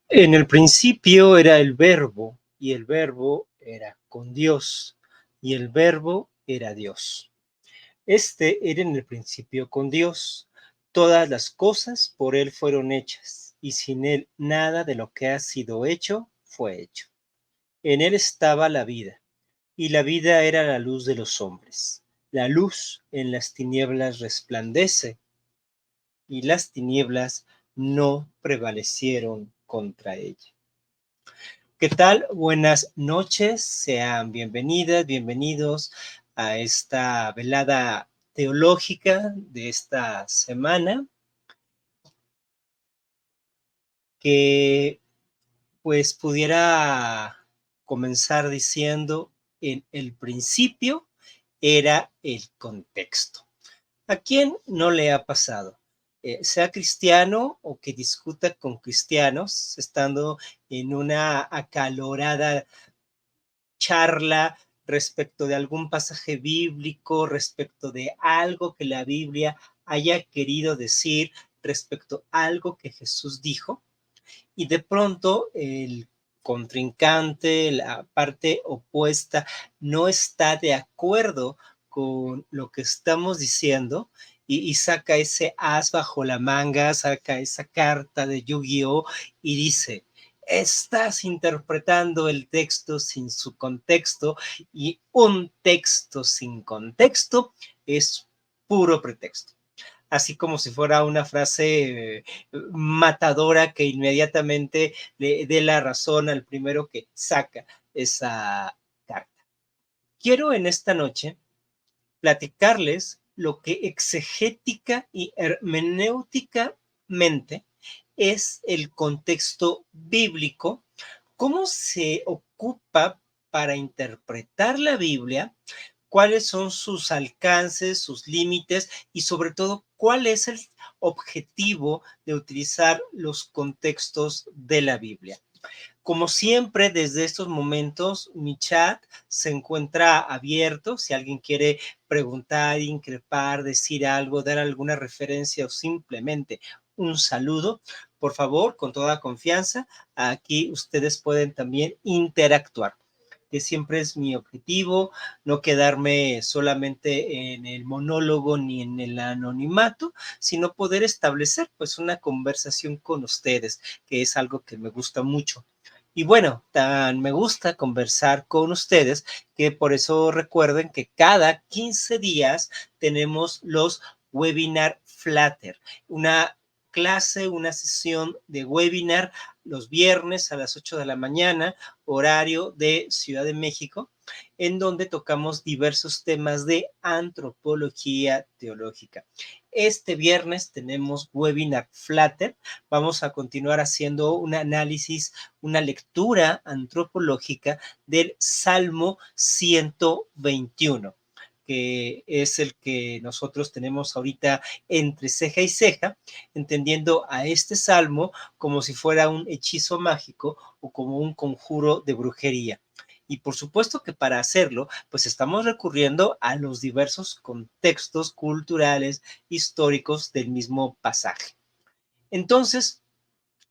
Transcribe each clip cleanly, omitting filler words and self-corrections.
En el principio era el Verbo, y el Verbo era con Dios, y el Verbo era Dios. Este era en el principio con Dios. Todas las cosas por Él fueron hechas, y sin Él nada de lo que ha sido hecho fue hecho. En Él estaba la vida, y la vida era la luz de los hombres. La luz en las tinieblas resplandece, y las tinieblas no prevalecieron contra ella. ¿Qué tal? Buenas noches, sean bienvenidas, bienvenidos a esta velada teológica de esta semana, que pues pudiera comenzar diciendo: en el principio era el contexto. ¿A quién no le ha pasado? Sea cristiano o que discuta con cristianos, estando en una acalorada charla respecto de algún pasaje bíblico, respecto de algo que la Biblia haya querido decir, respecto a algo que Jesús dijo, y de pronto el contrincante, la parte opuesta, no está de acuerdo con lo que estamos diciendo y saca ese as bajo la manga, saca esa carta de Yu-Gi-Oh y dice: estás interpretando el texto sin su contexto, y un texto sin contexto es puro pretexto. Así como si fuera una frase matadora que inmediatamente le dé la razón al primero que saca esa carta. Quiero en esta noche platicarles lo que exegética y hermenéuticamente es el contexto bíblico, cómo se ocupa para interpretar la Biblia, cuáles son sus alcances, sus límites y sobre todo cuál es el objetivo de utilizar los contextos de la Biblia. Como siempre, desde estos momentos, mi chat se encuentra abierto. Si alguien quiere preguntar, increpar, decir algo, dar alguna referencia o simplemente un saludo, por favor, con toda confianza, aquí ustedes pueden también interactuar, que siempre es mi objetivo, no quedarme solamente en el monólogo ni en el anonimato, sino poder establecer pues una conversación con ustedes, que es algo que me gusta mucho. Y bueno, tan me gusta conversar con ustedes que por eso recuerden que cada 15 días tenemos los webinar Flutter, una clase, una sesión de webinar los viernes a las 8 de la mañana, horario de Ciudad de México, en donde tocamos diversos temas de antropología teológica. Este viernes tenemos webinar Flutter. Vamos a continuar haciendo un análisis, una lectura antropológica del Salmo 121, que es el que nosotros tenemos ahorita entre ceja y ceja, entendiendo a este salmo como si fuera un hechizo mágico o como un conjuro de brujería. Y por supuesto que para hacerlo, pues estamos recurriendo a los diversos contextos culturales, históricos del mismo pasaje. Entonces,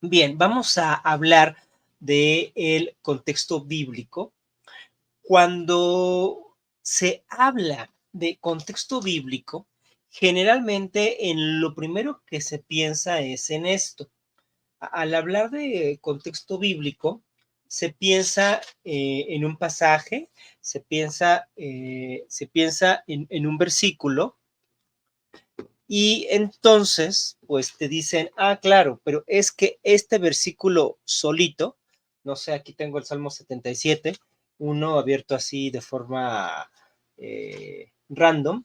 bien, vamos a hablar del contexto bíblico. Cuando se habla de contexto bíblico, generalmente en lo primero que se piensa es en esto. Al hablar de contexto bíblico, se piensa en un pasaje, se piensa en un versículo, y entonces, pues te dicen: ah, claro, pero es que este versículo solito, no sé, aquí tengo el Salmo 77, uno abierto así de forma random: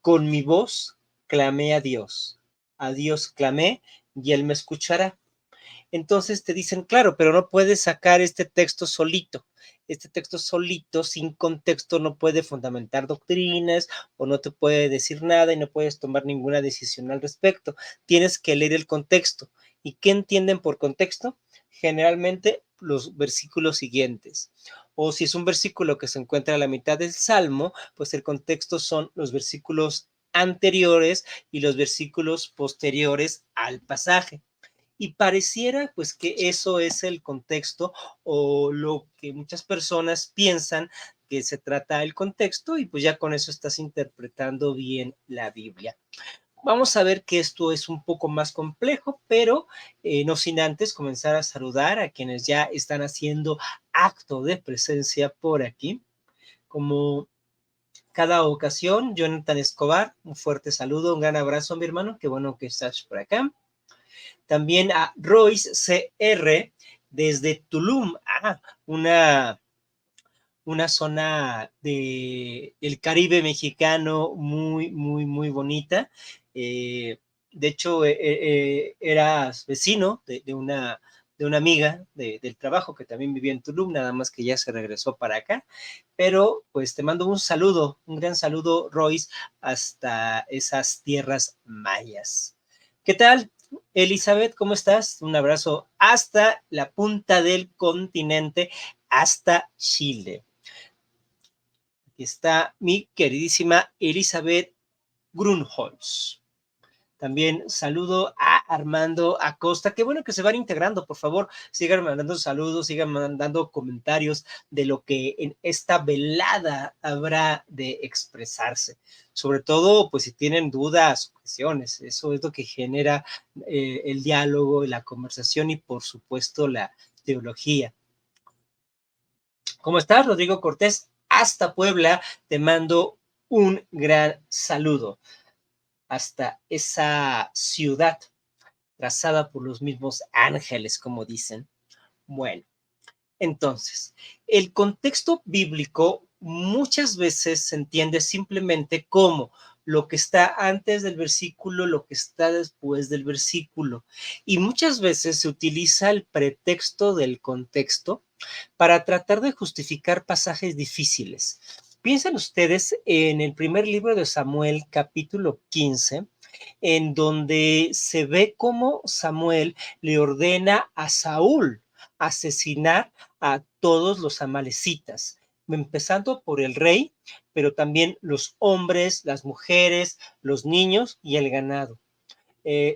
con mi voz clamé a Dios clamé y Él me escuchará. Entonces te dicen: claro, pero no puedes sacar este texto solito. Este texto solito, sin contexto, no puede fundamentar doctrinas o no te puede decir nada y no puedes tomar ninguna decisión al respecto. Tienes que leer el contexto. ¿Y qué entienden por contexto? Generalmente los versículos siguientes. O si es un versículo que se encuentra a la mitad del Salmo, pues el contexto son los versículos anteriores y los versículos posteriores al pasaje. Y pareciera pues que eso es el contexto o lo que muchas personas piensan que se trata el contexto y pues ya con eso estás interpretando bien la Biblia. Vamos a ver que esto es un poco más complejo, pero no sin antes comenzar a saludar a quienes ya están haciendo acto de presencia por aquí. Como cada ocasión, Jonathan Escobar, un fuerte saludo, un gran abrazo, mi hermano, qué bueno que estás por acá. También a Royce CR desde Tulum, una zona del Caribe mexicano muy, muy, muy bonita. De hecho, eras vecino de una amiga del trabajo que también vivía en Tulum, nada más que ya se regresó para acá. Pero pues te mando un saludo, un gran saludo, Royce, hasta esas tierras mayas. ¿Qué tal? Elizabeth, ¿cómo estás? Un abrazo hasta la punta del continente, hasta Chile. Aquí está mi queridísima Elizabeth Grunholz. También saludo a Armando Acosta. Qué bueno que se van integrando, por favor, sigan mandando saludos, sigan mandando comentarios de lo que en esta velada habrá de expresarse. Sobre todo, pues si tienen dudas, cuestiones, eso es lo que genera el diálogo, la conversación y por supuesto la teología. ¿Cómo estás, Rodrigo Cortés? Hasta Puebla, te mando un gran saludo. Hasta esa ciudad trazada por los mismos ángeles, como dicen. Bueno, entonces, el contexto bíblico muchas veces se entiende simplemente como lo que está antes del versículo, lo que está después del versículo. Y muchas veces se utiliza el pretexto del contexto para tratar de justificar pasajes difíciles. Piensen ustedes en el primer libro de Samuel, capítulo 15, en donde se ve cómo Samuel le ordena a Saúl asesinar a todos los amalecitas, empezando por el rey, pero también los hombres, las mujeres, los niños y el ganado.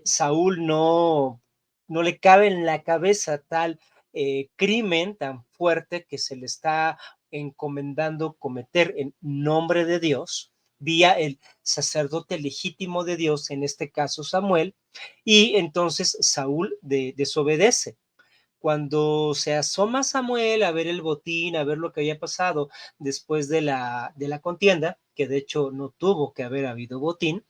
Saúl no le cabe en la cabeza tal crimen tan fuerte que se le está encomendando cometer en nombre de Dios, vía el sacerdote legítimo de Dios, en este caso Samuel, y entonces Saúl desobedece. Cuando se asoma Samuel a ver el botín, a ver lo que había pasado después de la contienda, que de hecho no tuvo que haber habido botín,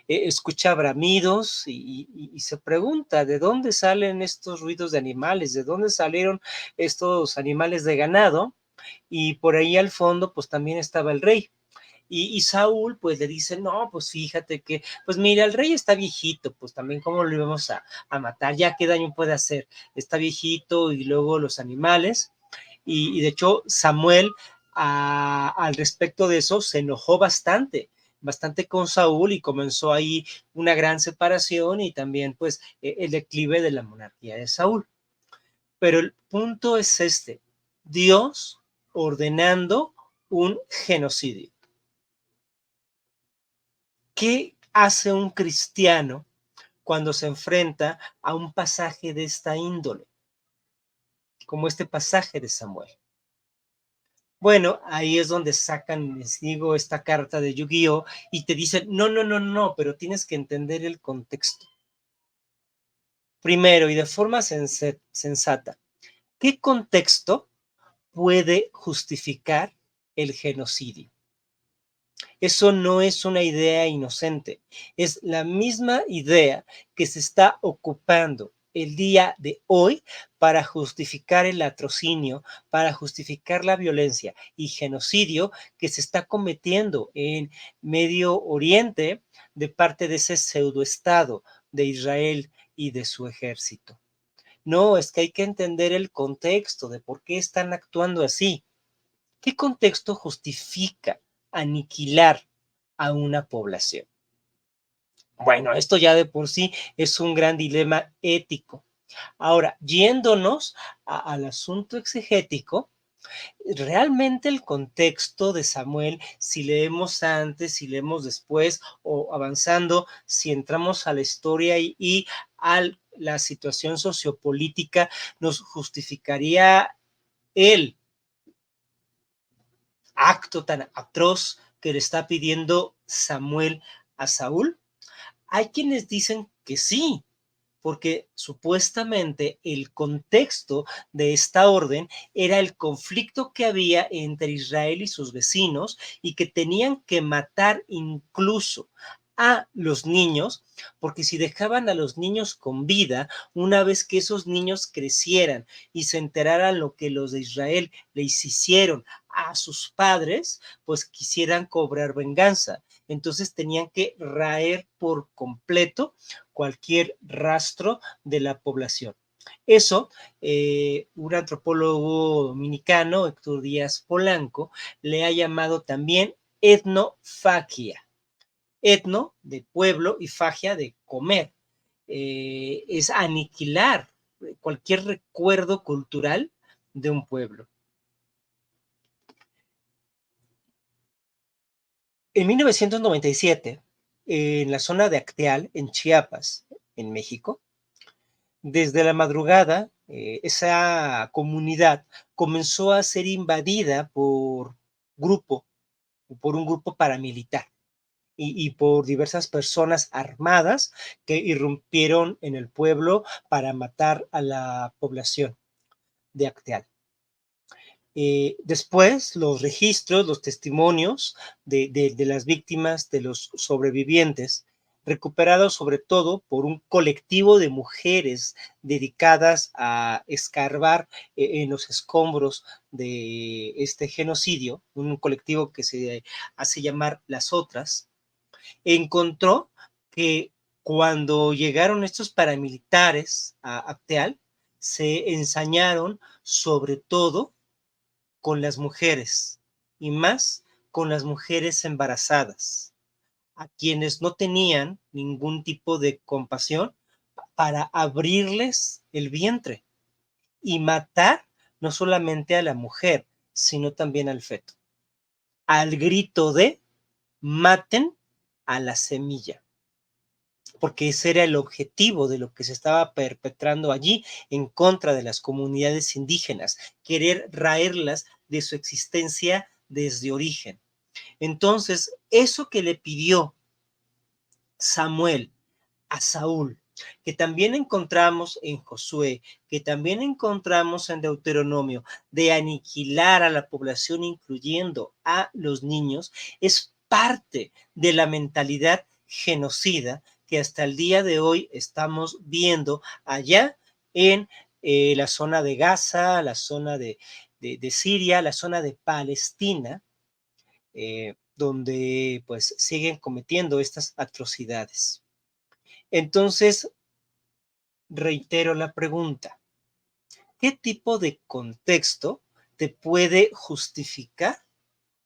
escucha bramidos y se pregunta de dónde salen estos ruidos de animales, de dónde salieron estos animales de ganado, y por ahí al fondo pues también estaba el rey. Y Saúl pues le dice, no, pues fíjate que, pues mira, el rey está viejito, pues también cómo lo íbamos a matar, ya qué daño puede hacer, está viejito y luego los animales. Y de hecho Samuel al respecto de eso se enojó bastante con Saúl y comenzó ahí una gran separación y también pues el declive de la monarquía de Saúl. Pero el punto es este, Dios ordenando un genocidio. ¿Qué hace un cristiano cuando se enfrenta a un pasaje de esta índole, como este pasaje de Samuel? Bueno, ahí es donde sacan, les digo, esta carta de Yu-Gi-Oh! Y te dicen, no, pero tienes que entender el contexto. Primero, y de forma sensata, ¿qué contexto puede justificar el genocidio? Eso no es una idea inocente, es la misma idea que se está ocupando el día de hoy para justificar el latrocinio, para justificar la violencia y genocidio que se está cometiendo en Medio Oriente de parte de ese pseudoestado de Israel y de su ejército. No, es que hay que entender el contexto de por qué están actuando así. ¿Qué contexto justifica aniquilar a una población? Bueno, esto ya de por sí es un gran dilema ético. Ahora, yéndonos al asunto exegético, realmente el contexto de Samuel, si leemos antes, si leemos después o avanzando, si entramos a la historia y al la situación sociopolítica nos justificaría el acto tan atroz que le está pidiendo Samuel a Saúl? Hay quienes dicen que sí, porque supuestamente el contexto de esta orden era el conflicto que había entre Israel y sus vecinos y que tenían que matar incluso a los niños, porque si dejaban a los niños con vida, una vez que esos niños crecieran y se enteraran lo que los de Israel les hicieron a sus padres, pues quisieran cobrar venganza. Entonces tenían que raer por completo cualquier rastro de la población. Eso, un antropólogo dominicano, Héctor Díaz Polanco, le ha llamado también etnofagia. Etno de pueblo y fagia de comer. Es aniquilar cualquier recuerdo cultural de un pueblo. En 1997, en la zona de Acteal, en Chiapas, en México, desde la madrugada, esa comunidad comenzó a ser invadida grupo, por un grupo paramilitar y por diversas personas armadas que irrumpieron en el pueblo para matar a la población de Acteal. Después, los registros, los testimonios de las víctimas, de los sobrevivientes, recuperados sobre todo por un colectivo de mujeres dedicadas a escarbar en los escombros de este genocidio, un colectivo que se hace llamar Las Otras, encontró que cuando llegaron estos paramilitares a Acteal, se ensañaron sobre todo con las mujeres y más con las mujeres embarazadas, a quienes no tenían ningún tipo de compasión para abrirles el vientre y matar no solamente a la mujer, sino también al feto, al grito de maten a la semilla, porque ese era el objetivo de lo que se estaba perpetrando allí en contra de las comunidades indígenas, querer raerlas de su existencia desde origen. Entonces, eso que le pidió Samuel a Saúl, que también encontramos en Josué, que también encontramos en Deuteronomio, de aniquilar a la población, incluyendo a los niños, es parte de la mentalidad genocida que hasta el día de hoy estamos viendo allá en la zona de Gaza, la zona de Siria, la zona de Palestina, donde pues siguen cometiendo estas atrocidades. Entonces, reitero la pregunta, ¿qué tipo de contexto te puede justificar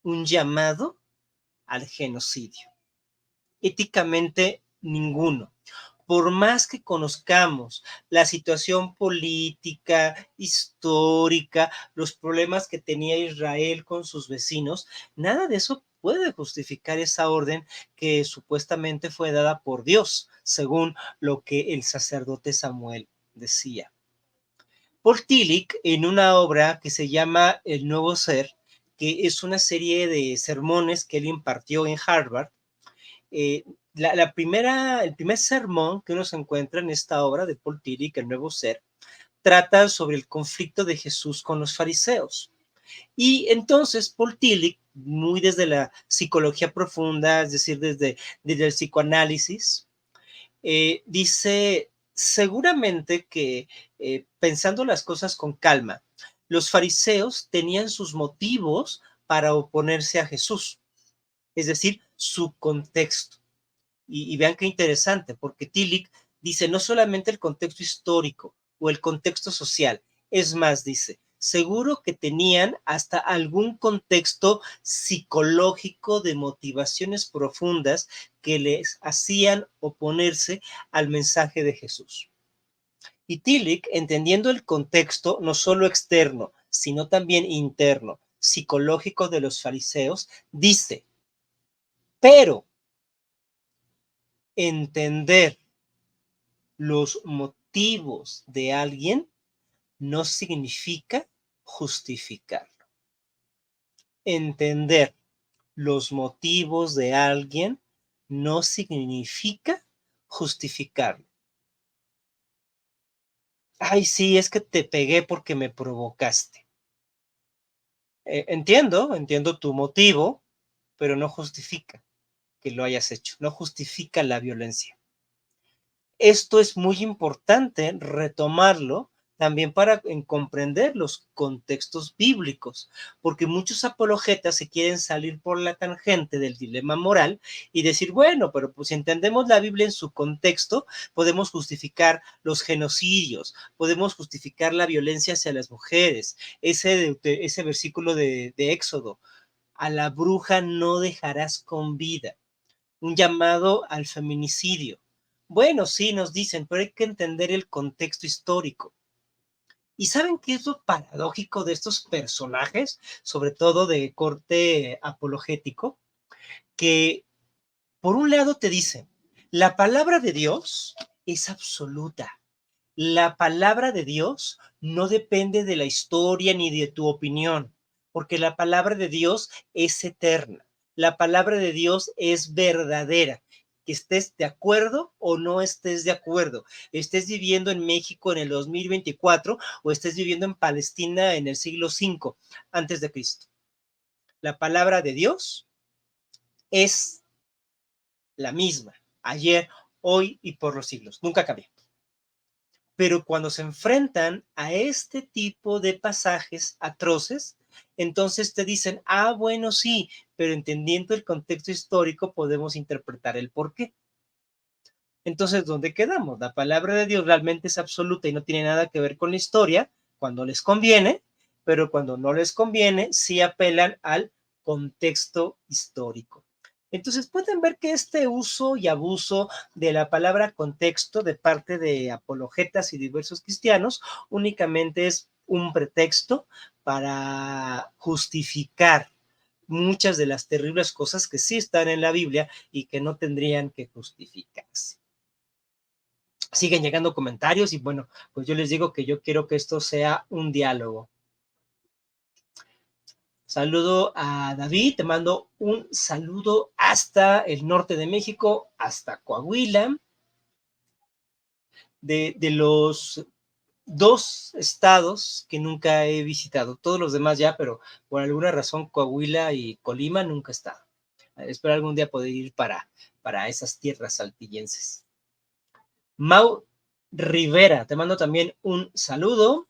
un llamado al genocidio? Éticamente, ninguno. Por más que conozcamos la situación política, histórica, los problemas que tenía Israel con sus vecinos, nada de eso puede justificar esa orden que supuestamente fue dada por Dios, según lo que el sacerdote Samuel decía. Paul Tillich, en una obra que se llama El Nuevo Ser, que es una serie de sermones que él impartió en Harvard, eh, el primer sermón que uno se encuentra en esta obra de Paul Tillich, El Nuevo Ser, trata sobre el conflicto de Jesús con los fariseos. Y entonces Paul Tillich, muy desde la psicología profunda, es decir, desde el psicoanálisis, dice, seguramente que pensando las cosas con calma, los fariseos tenían sus motivos para oponerse a Jesús, es decir, su contexto. Y vean qué interesante, porque Tillich dice no solamente el contexto histórico o el contexto social, es más, dice, seguro que tenían hasta algún contexto psicológico de motivaciones profundas que les hacían oponerse al mensaje de Jesús. Y Tillich, entendiendo el contexto no solo externo, sino también interno, psicológico de los fariseos, dice, pero entender los motivos de alguien no significa justificarlo. Entender los motivos de alguien no significa justificarlo. Ay, sí, es que te pegué porque me provocaste. Entiendo tu motivo, pero no justifica que lo hayas hecho, no justifica la violencia. Esto es muy importante retomarlo también para comprender los contextos bíblicos, porque muchos apologetas se quieren salir por la tangente del dilema moral y decir, bueno, pero pues si entendemos la Biblia en su contexto, podemos justificar los genocidios, podemos justificar la violencia hacia las mujeres, ese versículo de Éxodo, a la bruja no dejarás con vida, un llamado al feminicidio. Bueno, sí, nos dicen, pero hay que entender el contexto histórico. ¿Y saben qué es lo paradójico de estos personajes, sobre todo de corte apologético? Que por un lado te dicen, la palabra de Dios es absoluta. La palabra de Dios no depende de la historia ni de tu opinión, porque la palabra de Dios es eterna. La palabra de Dios es verdadera. Que estés de acuerdo o no estés de acuerdo, estés viviendo en México en el 2024 o estés viviendo en Palestina en el siglo V antes de Cristo. La palabra de Dios es la misma, ayer, hoy y por los siglos. Nunca cambia. Pero cuando se enfrentan a este tipo de pasajes atroces, entonces te dicen, ah, bueno, sí, pero entendiendo el contexto histórico podemos interpretar el por qué. Entonces, ¿dónde quedamos? La palabra de Dios realmente es absoluta y no tiene nada que ver con la historia cuando les conviene, pero cuando no les conviene, sí apelan al contexto histórico. Entonces pueden ver que este uso y abuso de la palabra contexto de parte de apologetas y diversos cristianos únicamente es un pretexto para justificar muchas de las terribles cosas que sí están en la Biblia y que no tendrían que justificarse. Siguen llegando comentarios y bueno, pues yo les digo que yo quiero que esto sea un diálogo. Saludo a David, te mando un saludo hasta el norte de México, hasta Coahuila, de los dos estados que nunca he visitado, todos los demás ya, pero por alguna razón Coahuila y Colima nunca he estado. Espero algún día poder ir para esas tierras saltillenses. Mau Rivera, te mando también un saludo.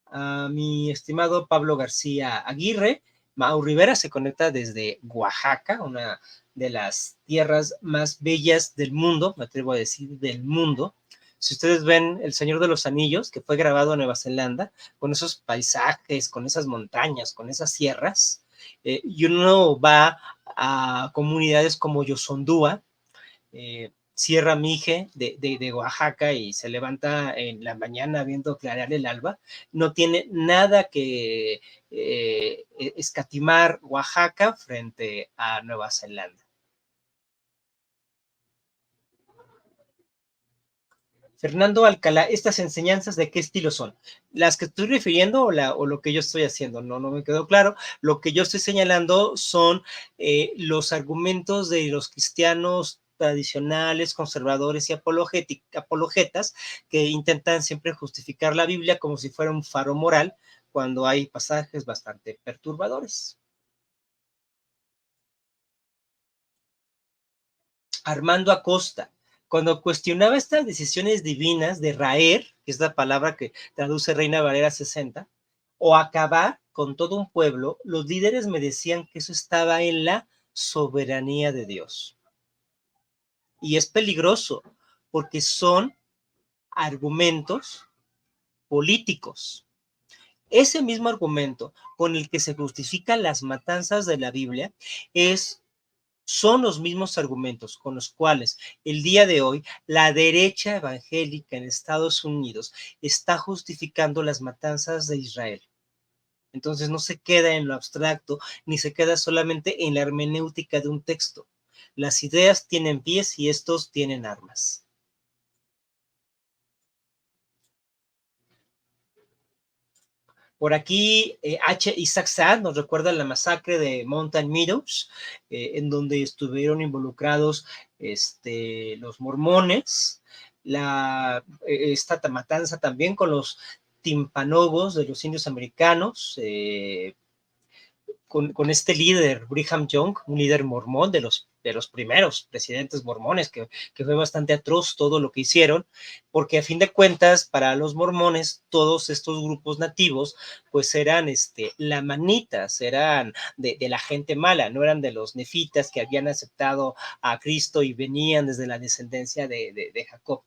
A mi estimado Pablo García Aguirre. Mau Rivera se conecta desde Oaxaca, una de las tierras más bellas del mundo, me atrevo a decir del mundo. Si ustedes ven El Señor de los Anillos, que fue grabado en Nueva Zelanda, con esos paisajes, con esas montañas, con esas sierras, y uno va a comunidades como Yosondúa, Sierra Mije de Oaxaca y se levanta en la mañana viendo clarear el alba, no tiene nada que escatimar Oaxaca frente a Nueva Zelanda. Fernando Alcalá, ¿estas enseñanzas de qué estilo son? ¿Las que estoy refiriendo o lo que yo estoy haciendo? No me quedó claro. Lo que yo estoy señalando son los argumentos de los cristianos tradicionales, conservadores y apologetas que intentan siempre justificar la Biblia como si fuera un faro moral cuando hay pasajes bastante perturbadores. Armando Acosta, cuando cuestionaba estas decisiones divinas de raer, que es la palabra que traduce Reina Valera 60, o acabar con todo un pueblo, los líderes me decían que eso estaba en la soberanía de Dios. Y es peligroso porque son argumentos políticos. Ese mismo argumento con el que se justifican las matanzas de la Biblia son los mismos argumentos con los cuales el día de hoy la derecha evangélica en Estados Unidos está justificando las matanzas de Israel. Entonces no se queda en lo abstracto, ni se queda solamente en la hermenéutica de un texto. Las ideas tienen pies y estos tienen armas. Por aquí, H. Isaac Sand nos recuerda la masacre de Mountain Meadows, en donde estuvieron involucrados los mormones, esta matanza también con los timpanogos de los indios americanos, con este líder, Brigham Young, un líder mormón de los primeros presidentes mormones, que fue bastante atroz todo lo que hicieron, porque a fin de cuentas, para los mormones, todos estos grupos nativos, pues eran lamanitas, eran de la gente mala, no eran de los nefitas que habían aceptado a Cristo y venían desde la descendencia de Jacob.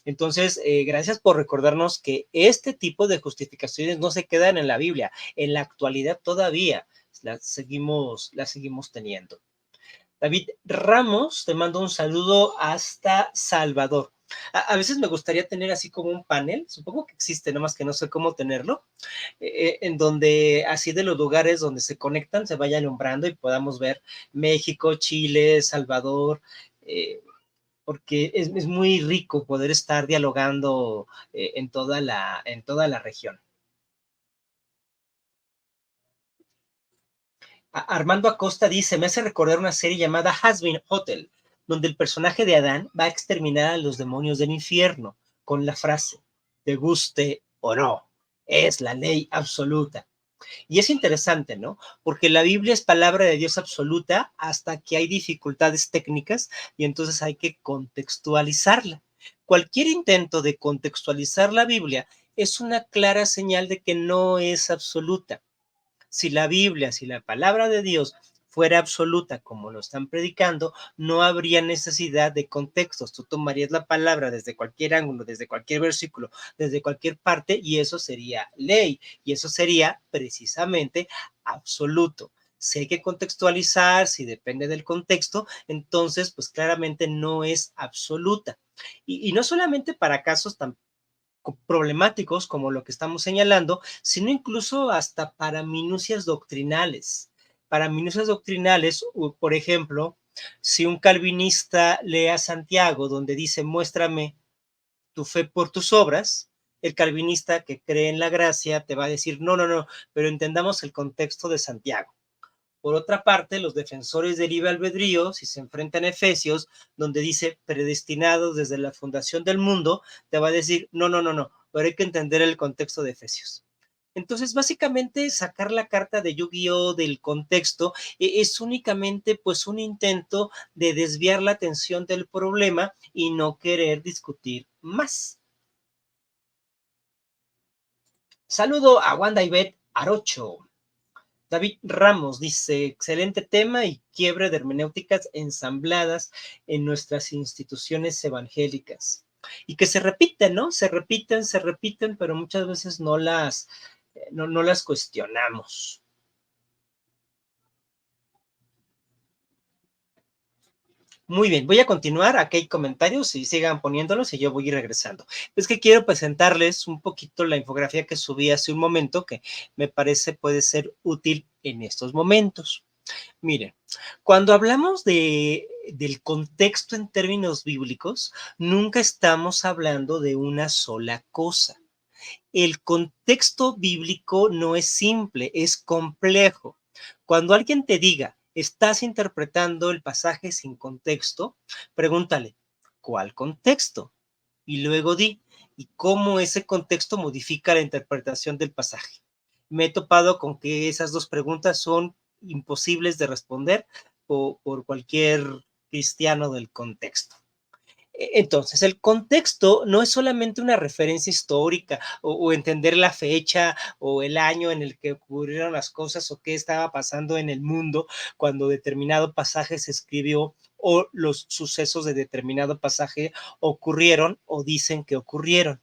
Entonces, gracias por recordarnos que este tipo de justificaciones no se quedan en la Biblia, en la actualidad todavía la seguimos teniendo. David Ramos, te mando un saludo hasta Salvador. A veces me gustaría tener así como un panel, supongo que existe, nomás que no sé cómo tenerlo, en donde así de los lugares donde se conectan se vaya alumbrando y podamos ver México, Chile, Salvador, porque es muy rico poder estar dialogando en toda la región. Armando Acosta dice, me hace recordar una serie llamada Hazbin Hotel, donde el personaje de Adán va a exterminar a los demonios del infierno con la frase, te guste o no, es la ley absoluta. Y es interesante, ¿no? Porque la Biblia es palabra de Dios absoluta hasta que hay dificultades técnicas y entonces hay que contextualizarla. Cualquier intento de contextualizar la Biblia es una clara señal de que no es absoluta. Si la Biblia, si la palabra de Dios fuera absoluta como lo están predicando, no habría necesidad de contextos. Tú tomarías la palabra desde cualquier ángulo, desde cualquier versículo, desde cualquier parte y eso sería ley y eso sería precisamente absoluto. Si hay que contextualizar, si depende del contexto, entonces pues claramente no es absoluta. Y no solamente para casos tan problemáticos como lo que estamos señalando, sino incluso hasta para minucias doctrinales. Para minucias doctrinales, por ejemplo, si un calvinista lee a Santiago donde dice, muéstrame tu fe por tus obras, el calvinista que cree en la gracia te va a decir, no, no, no, pero entendamos el contexto de Santiago. Por otra parte, los defensores del libre albedrío, si se enfrentan a Efesios, donde dice predestinados desde la fundación del mundo, te va a decir, no, no, no, no, pero hay que entender el contexto de Efesios. Entonces, básicamente, sacar la carta de Yu-Gi-Oh del contexto es únicamente pues un intento de desviar la atención del problema y no querer discutir más. Saludo a Wanda Ivette Arocho. David Ramos dice, excelente tema y quiebre de hermenéuticas ensambladas en nuestras instituciones evangélicas. Y que se repiten, ¿no? Se repiten, pero muchas veces no las cuestionamos. Muy bien, voy a continuar. Aquí hay comentarios y sigan poniéndolos y yo voy a ir regresando. Es que quiero presentarles un poquito la infografía que subí hace un momento que me parece puede ser útil en estos momentos. Miren, cuando hablamos del contexto en términos bíblicos, nunca estamos hablando de una sola cosa. El contexto bíblico no es simple, es complejo. Cuando alguien te diga, estás interpretando el pasaje sin contexto, pregúntale, ¿cuál contexto? Y luego di, ¿y cómo ese contexto modifica la interpretación del pasaje? Me he topado con que esas dos preguntas son imposibles de responder por cualquier cristiano del contexto. Entonces, el contexto no es solamente una referencia histórica o entender la fecha o el año en el que ocurrieron las cosas o qué estaba pasando en el mundo cuando determinado pasaje se escribió o los sucesos de determinado pasaje ocurrieron o dicen que ocurrieron.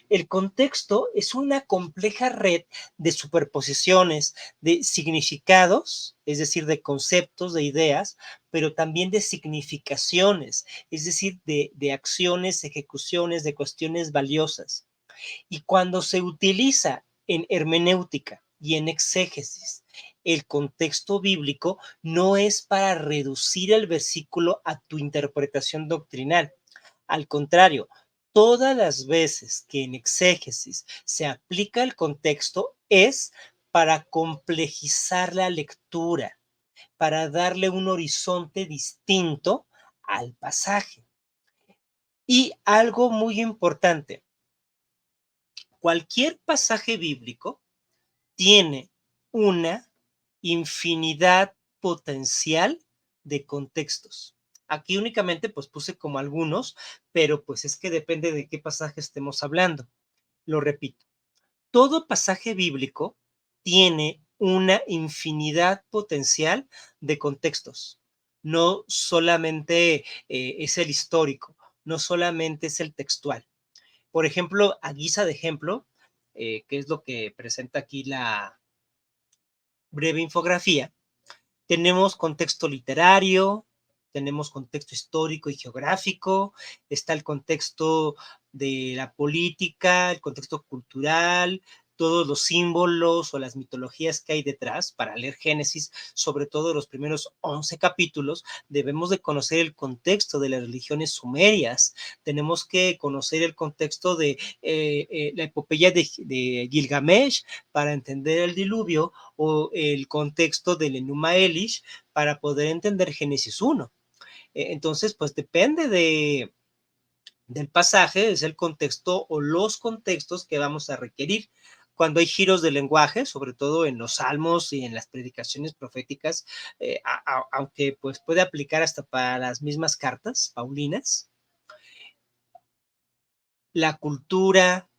El contexto es una compleja red de superposiciones, de significados, es decir, de conceptos, de ideas, pero también de significaciones, es decir, de acciones, ejecuciones, de cuestiones valiosas. Y cuando se utiliza en hermenéutica y en exégesis, el contexto bíblico no es para reducir el versículo a tu interpretación doctrinal. Al contrario, Todas las veces que en exégesis se aplica el contexto es para complejizar la lectura, para darle un horizonte distinto al pasaje. Y algo muy importante, cualquier pasaje bíblico tiene una infinidad potencial de contextos. Aquí únicamente pues puse como algunos, pero pues es que depende de qué pasaje estemos hablando. Lo repito, todo pasaje bíblico tiene una infinidad potencial de contextos. No solamente es el histórico, no solamente es el textual. Por ejemplo, a guisa de ejemplo, que es lo que presenta aquí la breve infografía, tenemos contexto literario, tenemos contexto histórico y geográfico, está el contexto de la política, el contexto cultural, todos los símbolos o las mitologías que hay detrás. Para leer Génesis, sobre todo los primeros 11 capítulos, debemos de conocer el contexto de las religiones sumerias, tenemos que conocer el contexto de la epopeya de Gilgamesh para entender el diluvio, o el contexto del Enuma Elish para poder entender Génesis 1. Entonces, pues depende del pasaje, es el contexto o los contextos que vamos a requerir. Cuando hay giros de lenguaje, sobre todo en los salmos y en las predicaciones proféticas, aunque pues puede aplicar hasta para las mismas cartas paulinas, la cultura,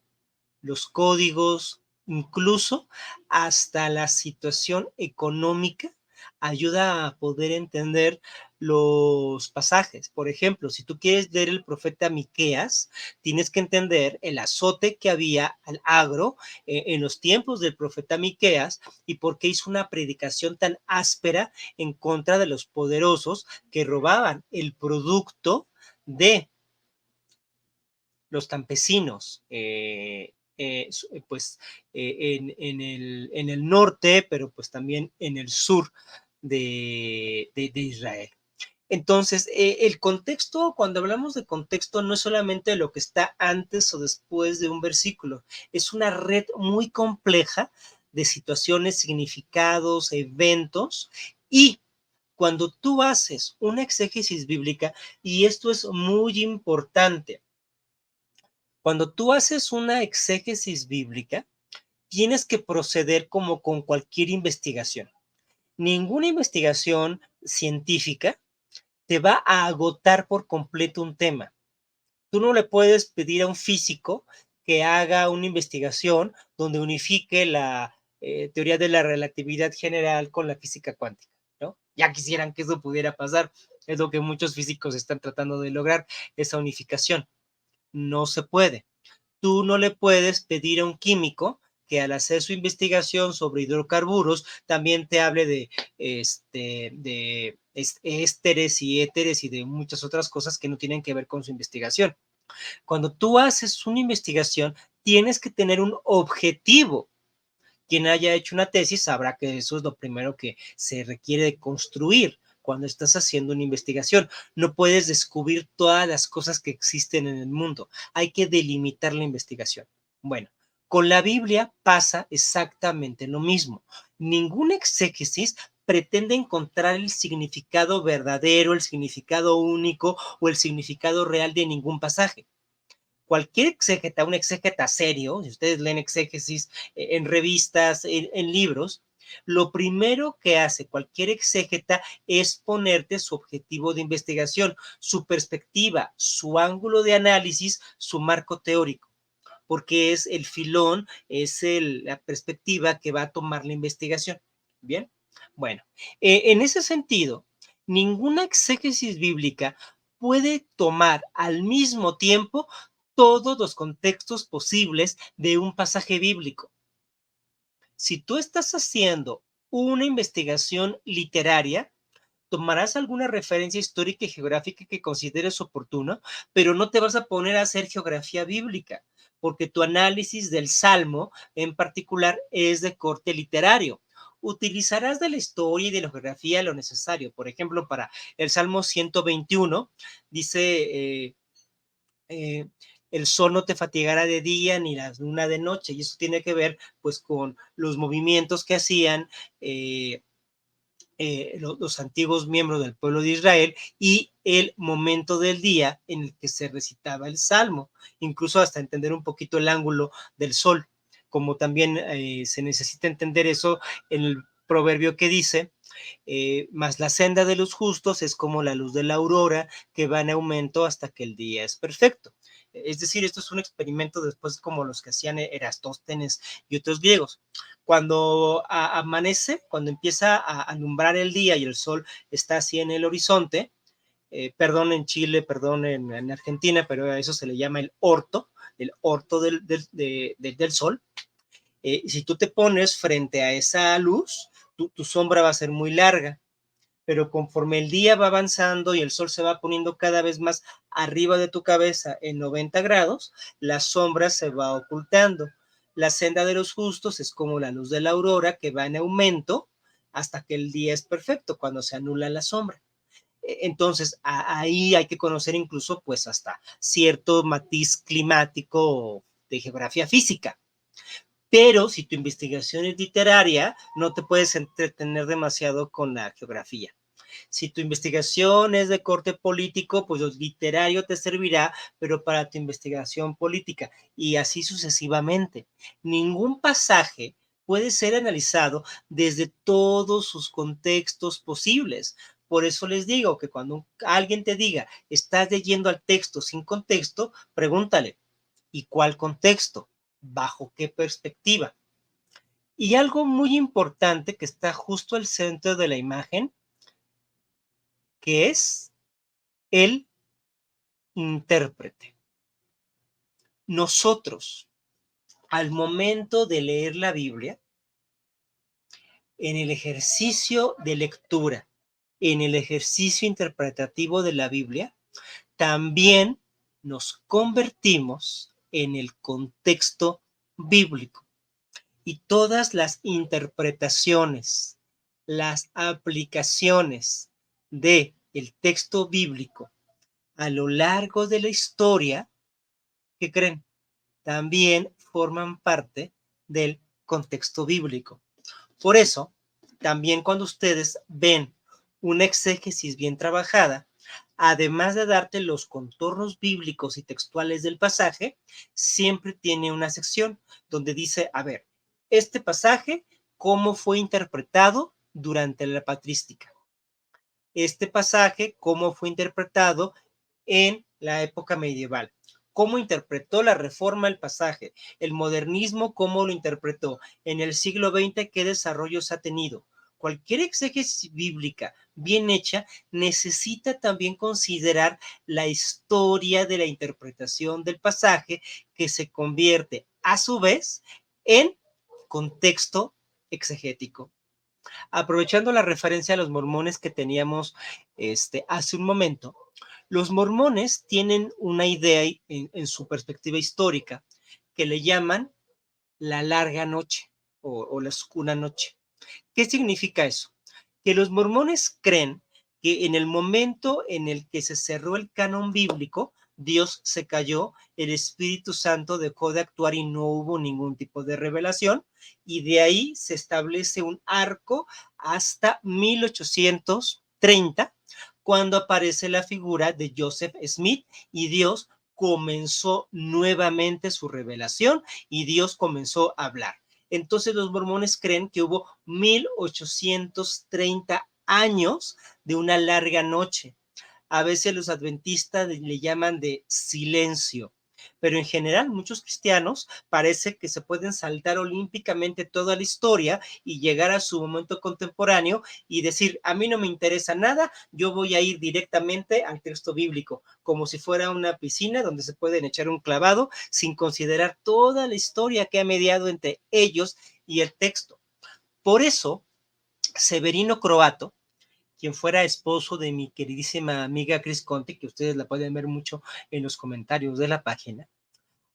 los códigos, incluso hasta la situación económica, ayuda a poder entender los pasajes. Por ejemplo, si tú quieres leer el profeta Miqueas, tienes que entender el azote que había al agro en los tiempos del profeta Miqueas y por qué hizo una predicación tan áspera en contra de los poderosos que robaban el producto de los campesinos, pues en el norte, pero pues también en el sur de Israel. Entonces, el contexto, cuando hablamos de contexto, no es solamente lo que está antes o después de un versículo, es una red muy compleja de situaciones, significados, eventos, y cuando tú haces una exégesis bíblica, y esto es muy importante, cuando tú haces una exégesis bíblica, tienes que proceder como con cualquier investigación. Ninguna investigación científica te va a agotar por completo un tema. Tú no le puedes pedir a un físico que haga una investigación donde unifique la teoría de la relatividad general con la física cuántica, ¿no? Ya quisieran que eso pudiera pasar. Es lo que muchos físicos están tratando de lograr, esa unificación. No se puede. Tú no le puedes pedir a un químico que al hacer su investigación sobre hidrocarburos también te hable de ésteres y éteres y de muchas otras cosas que no tienen que ver con su investigación. Cuando tú haces una investigación, tienes que tener un objetivo. Quien haya hecho una tesis sabrá que eso es lo primero que se requiere de construir cuando estás haciendo una investigación. No puedes descubrir todas las cosas que existen en el mundo. Hay que delimitar la investigación. Bueno, con la Biblia pasa exactamente lo mismo. Ningún exégesis pretende encontrar el significado verdadero, el significado único o el significado real de ningún pasaje. Cualquier exégeta, un exégeta serio, si ustedes leen exégesis en revistas, en libros, lo primero que hace cualquier exégeta es ponerte su objetivo de investigación, su perspectiva, su ángulo de análisis, su marco teórico, porque es el filón, la perspectiva que va a tomar la investigación. Bien, bueno, en ese sentido, ninguna exégesis bíblica puede tomar al mismo tiempo todos los contextos posibles de un pasaje bíblico. Si tú estás haciendo una investigación literaria, tomarás alguna referencia histórica y geográfica que consideres oportuna, pero no te vas a poner a hacer geografía bíblica, porque tu análisis del Salmo en particular es de corte literario. Utilizarás de la historia y de la geografía lo necesario. Por ejemplo, para el Salmo 121, dice, el sol no te fatigara de día ni la luna de noche, y eso tiene que ver pues con los movimientos que hacían los antiguos miembros del pueblo de Israel y el momento del día en el que se recitaba el salmo, incluso hasta entender un poquito el ángulo del sol, como también se necesita entender eso en el proverbio que dice, más la senda de los justos es como la luz de la aurora que va en aumento hasta que el día es perfecto. Es decir, esto es un experimento después como los que hacían Erastóstenes y otros griegos. Cuando amanece, cuando empieza a alumbrar el día y el sol está así en el horizonte, perdón en Chile, perdón en Argentina, pero a eso se le llama el orto del sol. Si tú te pones frente a esa luz, tu sombra va a ser muy larga, pero conforme el día va avanzando y el sol se va poniendo cada vez más arriba de tu cabeza en 90 grados, la sombra se va ocultando. La senda de los justos es como la luz de la aurora que va en aumento hasta que el día es perfecto, cuando se anula la sombra. Entonces, ahí hay que conocer incluso pues hasta cierto matiz climático de geografía física. Pero si tu investigación es literaria, no te puedes entretener demasiado con la geografía. Si tu investigación es de corte político, pues lo literario te servirá, pero para tu investigación política, y así sucesivamente. Ningún pasaje puede ser analizado desde todos sus contextos posibles. Por eso les digo que cuando alguien te diga, estás leyendo al texto sin contexto, pregúntale, ¿y cuál contexto? ¿Bajo qué perspectiva? Y algo muy importante que está justo al centro de la imagen, que es el intérprete. Nosotros, al momento de leer la Biblia, en el ejercicio de lectura, en el ejercicio interpretativo de la Biblia, también nos convertimos en el contexto bíblico. Y todas las interpretaciones, las aplicaciones del texto bíblico a lo largo de la historia, ¿qué creen? También forman parte del contexto bíblico. Por eso, también cuando ustedes ven una exégesis bien trabajada, además de darte los contornos bíblicos y textuales del pasaje, siempre tiene una sección donde dice, a ver, este pasaje, ¿cómo fue interpretado durante la patrística? Este pasaje, ¿cómo fue interpretado en la época medieval? ¿Cómo interpretó la Reforma el pasaje? El modernismo, ¿cómo lo interpretó? En el siglo XX, ¿qué desarrollos ha tenido? Cualquier exégesis bíblica bien hecha necesita también considerar la historia de la interpretación del pasaje, que se convierte a su vez en contexto exegético. Aprovechando la referencia a los mormones que teníamos hace un momento, los mormones tienen una idea en su perspectiva histórica que le llaman la larga noche o la oscura noche. ¿Qué significa eso? Que los mormones creen que en el momento en el que se cerró el canon bíblico, Dios se cayó, el Espíritu Santo dejó de actuar y no hubo ningún tipo de revelación, y de ahí se establece un arco hasta 1830, cuando aparece la figura de Joseph Smith y Dios comenzó nuevamente su revelación y Dios comenzó a hablar. Entonces los mormones creen que hubo 1830 años de una larga noche. A veces los adventistas le llaman de silencio, pero en general muchos cristianos parece que se pueden saltar olímpicamente toda la historia y llegar a su momento contemporáneo y decir, a mí no me interesa nada, yo voy a ir directamente al texto bíblico, como si fuera una piscina donde se pueden echar un clavado sin considerar toda la historia que ha mediado entre ellos y el texto. Por eso, Severino Croato, quien fuera esposo de mi queridísima amiga Cris Conte, que ustedes la pueden ver mucho en los comentarios de la página,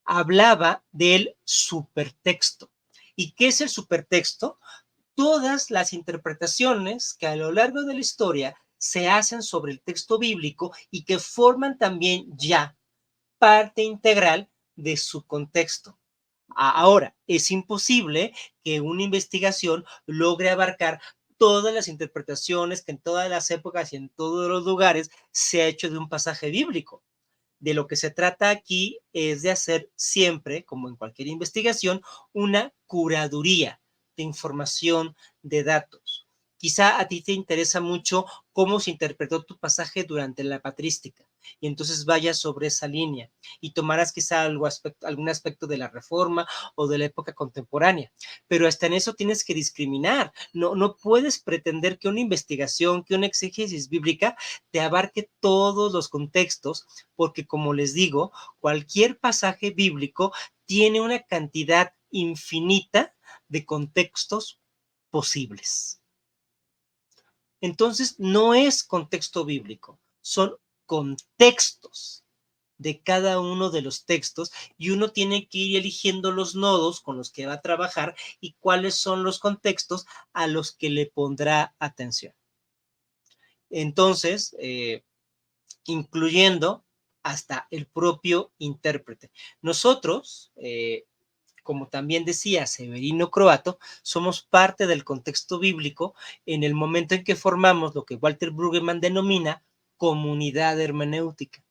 hablaba del supertexto. ¿Y qué es el supertexto? Todas las interpretaciones que a lo largo de la historia se hacen sobre el texto bíblico y que forman también ya parte integral de su contexto. Ahora, es imposible que una investigación logre abarcar todas las interpretaciones que en todas las épocas y en todos los lugares se ha hecho de un pasaje bíblico. De lo que se trata aquí es de hacer siempre, como en cualquier investigación, una curaduría de información, de datos. Quizá a ti te interesa mucho cómo se interpretó tu pasaje durante la patrística y entonces vayas sobre esa línea y tomarás quizá algún aspecto de la Reforma o de la época contemporánea. Pero hasta en eso tienes que discriminar. No puedes pretender que una investigación, que una exégesis bíblica te abarque todos los contextos, porque como les digo, cualquier pasaje bíblico tiene una cantidad infinita de contextos posibles. Entonces, no es contexto bíblico, son contextos de cada uno de los textos y uno tiene que ir eligiendo los nodos con los que va a trabajar y cuáles son los contextos a los que le pondrá atención. Entonces, incluyendo hasta el propio intérprete. Nosotros, como también decía Severino Croato, somos parte del contexto bíblico en el momento en que formamos lo que Walter Brueggemann denomina comunidad hermenéutica.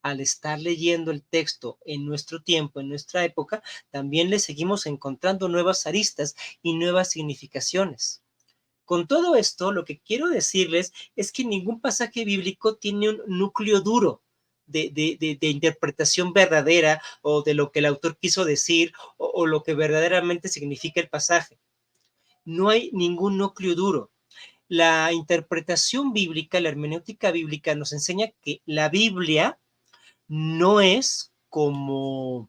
Al estar leyendo el texto en nuestro tiempo, en nuestra época, también le seguimos encontrando nuevas aristas y nuevas significaciones. Con todo esto, lo que quiero decirles es que ningún pasaje bíblico tiene un núcleo duro de interpretación verdadera o de lo que el autor quiso decir o lo que verdaderamente significa el pasaje. No hay ningún núcleo duro. La interpretación bíblica, la hermenéutica bíblica nos enseña que la Biblia no es como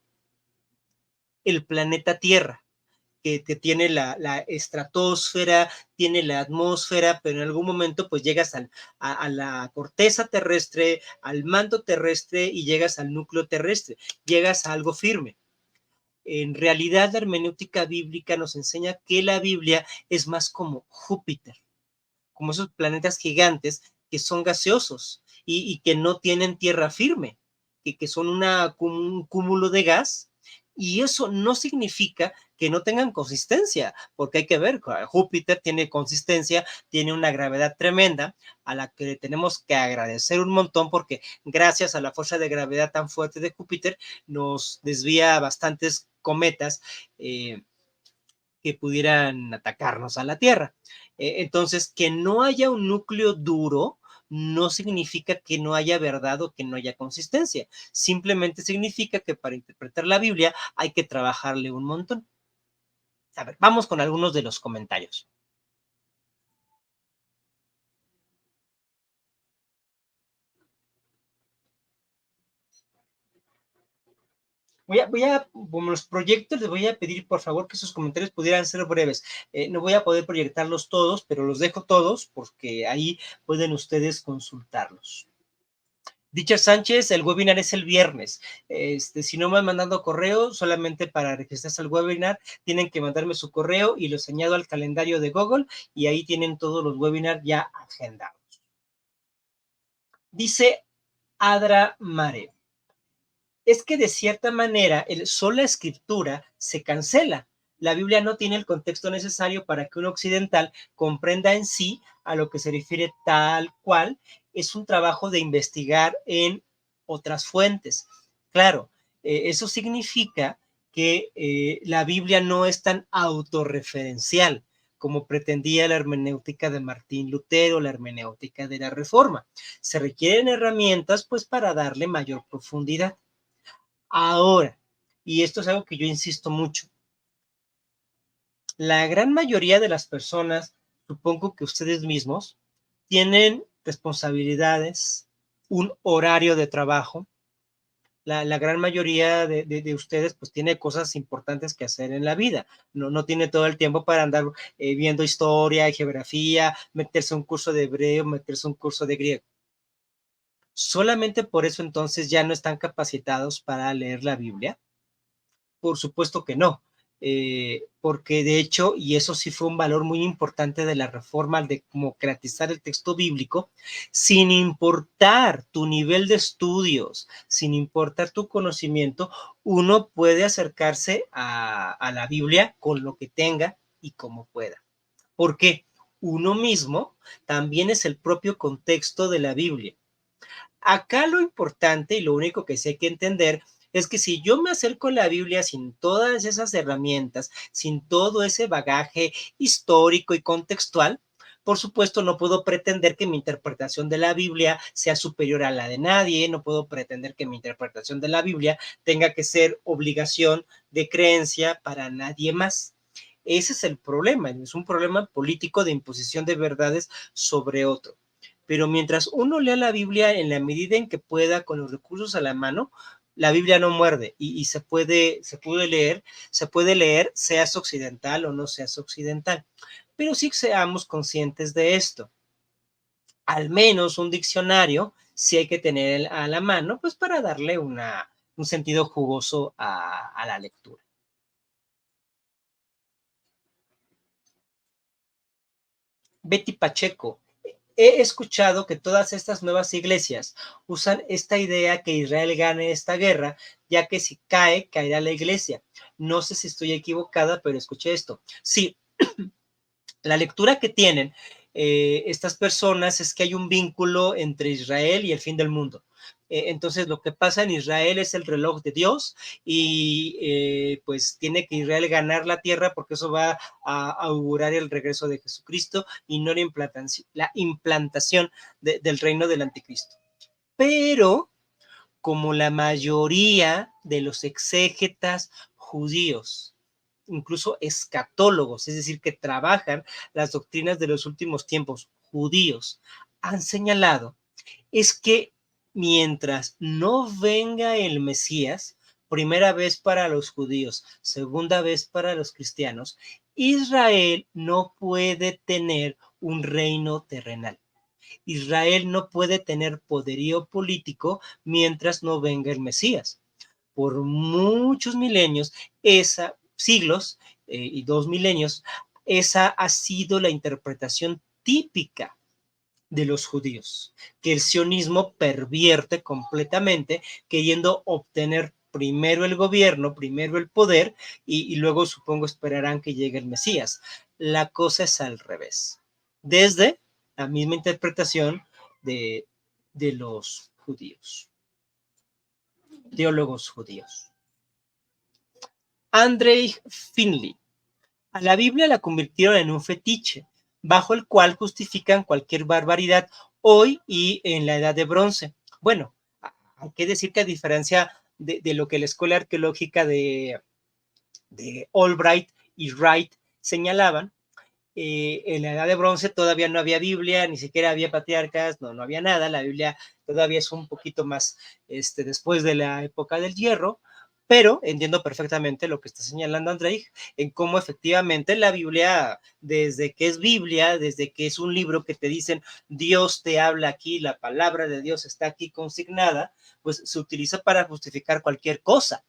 el planeta Tierra, que tiene la estratosfera, tiene la atmósfera, pero en algún momento pues llegas a la corteza terrestre, al manto terrestre y llegas al núcleo terrestre, llegas a algo firme. En realidad la hermenéutica bíblica nos enseña que la Biblia es más como Júpiter, como esos planetas gigantes que son gaseosos y que no tienen tierra firme, que son un cúmulo de gas, y eso no significa que no tengan consistencia, porque hay que ver, Júpiter tiene consistencia, tiene una gravedad tremenda, a la que tenemos que agradecer un montón, porque gracias a la fuerza de gravedad tan fuerte de Júpiter, nos desvía bastantes cometas que pudieran atacarnos a la Tierra. Entonces, que no haya un núcleo duro no significa que no haya verdad o que no haya consistencia. Simplemente significa que para interpretar la Biblia hay que trabajarle un montón. A ver, vamos con algunos de los comentarios. Como los proyectos, les voy a pedir por favor que sus comentarios pudieran ser breves. No voy a poder proyectarlos todos, pero los dejo todos porque ahí pueden ustedes consultarlos. Dicha Sánchez, el webinar es el viernes. Si no me han mandado correo, solamente para registrarse al webinar, tienen que mandarme su correo y los añado al calendario de Google y ahí tienen todos los webinars ya agendados. Dice Adra Mare, es que de cierta manera el sola escritura se cancela. La Biblia no tiene el contexto necesario para que un occidental comprenda en sí a lo que se refiere tal cual. Es un trabajo de investigar en otras fuentes. Claro, eso significa que la Biblia no es tan autorreferencial como pretendía la hermenéutica de Martín Lutero, la hermenéutica de la Reforma. Se requieren herramientas pues para darle mayor profundidad. Ahora, y esto es algo que yo insisto mucho, la gran mayoría de las personas, supongo que ustedes mismos, tienen responsabilidades, un horario de trabajo. La gran mayoría de ustedes pues tiene cosas importantes que hacer en la vida. No tiene todo el tiempo para andar viendo historia, geografía, meterse a un curso de hebreo, meterse a un curso de griego. ¿Solamente por eso entonces ya no están capacitados para leer la Biblia? Por supuesto que no. porque de hecho, y eso sí fue un valor muy importante de la reforma, de democratizar el texto bíblico, sin importar tu nivel de estudios, sin importar tu conocimiento, uno puede acercarse a la Biblia con lo que tenga y como pueda. Porque uno mismo también es el propio contexto de la Biblia. Acá lo importante y lo único que sí hay que entender es que si yo me acerco a la Biblia sin todas esas herramientas, sin todo ese bagaje histórico y contextual, por supuesto no puedo pretender que mi interpretación de la Biblia sea superior a la de nadie, no puedo pretender que mi interpretación de la Biblia tenga que ser obligación de creencia para nadie más. Ese es el problema, es un problema político de imposición de verdades sobre otro. Pero mientras uno lea la Biblia en la medida en que pueda, con los recursos a la mano, la Biblia no muerde y se puede leer, seas occidental o no seas occidental. Pero sí seamos conscientes de esto. Al menos un diccionario sí hay que tener a la mano, pues para darle un sentido jugoso a la lectura. Betty Pacheco. He escuchado que todas estas nuevas iglesias usan esta idea que Israel gane esta guerra, ya que si cae, caerá la iglesia. No sé si estoy equivocada, pero escuché esto. Sí, la lectura que tienen estas personas es que hay un vínculo entre Israel y el fin del mundo. Entonces, lo que pasa en Israel es el reloj de Dios y pues tiene que Israel ganar la tierra porque eso va a augurar el regreso de Jesucristo y no la implantación del reino del anticristo. Pero como la mayoría de los exégetas judíos, incluso escatólogos, es decir, que trabajan las doctrinas de los últimos tiempos judíos, han señalado, es que mientras no venga el Mesías, primera vez para los judíos, segunda vez para los cristianos, Israel no puede tener un reino terrenal. Israel no puede tener poderío político mientras no venga el Mesías. Por muchos milenios, siglos y 2 milenios, esa ha sido la interpretación típica de los judíos, que el sionismo pervierte completamente, queriendo obtener primero el gobierno, primero el poder, y luego supongo esperarán que llegue el Mesías. La cosa es al revés. Desde la misma interpretación de, de los judíos, teólogos judíos. Andrei Finley. A la Biblia la convirtieron en un fetiche, bajo el cual justifican cualquier barbaridad hoy y en la Edad de Bronce. Bueno, hay que decir que a diferencia de lo que la Escuela Arqueológica de Albright y Wright señalaban, en la Edad de Bronce todavía no había Biblia, ni siquiera había patriarcas, no había nada. La Biblia todavía es un poquito más después de la época del hierro, pero entiendo perfectamente lo que está señalando Andrei, en cómo efectivamente la Biblia, desde que es Biblia, desde que es un libro que te dicen Dios te habla aquí, la palabra de Dios está aquí consignada, pues se utiliza para justificar cualquier cosa.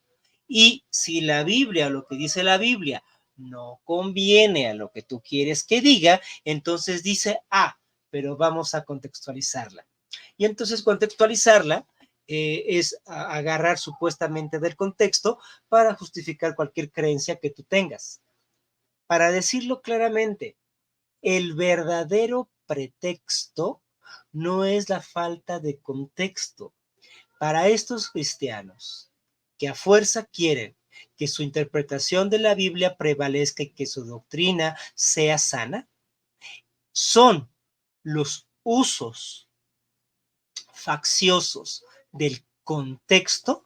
Y si la Biblia, lo que dice la Biblia, no conviene a lo que tú quieres que diga, entonces dice, pero vamos a contextualizarla. Y entonces contextualizarla es agarrar supuestamente del contexto para justificar cualquier creencia que tú tengas. Para decirlo claramente, el verdadero pretexto no es la falta de contexto. Para estos cristianos que a fuerza quieren que su interpretación de la Biblia prevalezca y que su doctrina sea sana, son los usos facciosos del contexto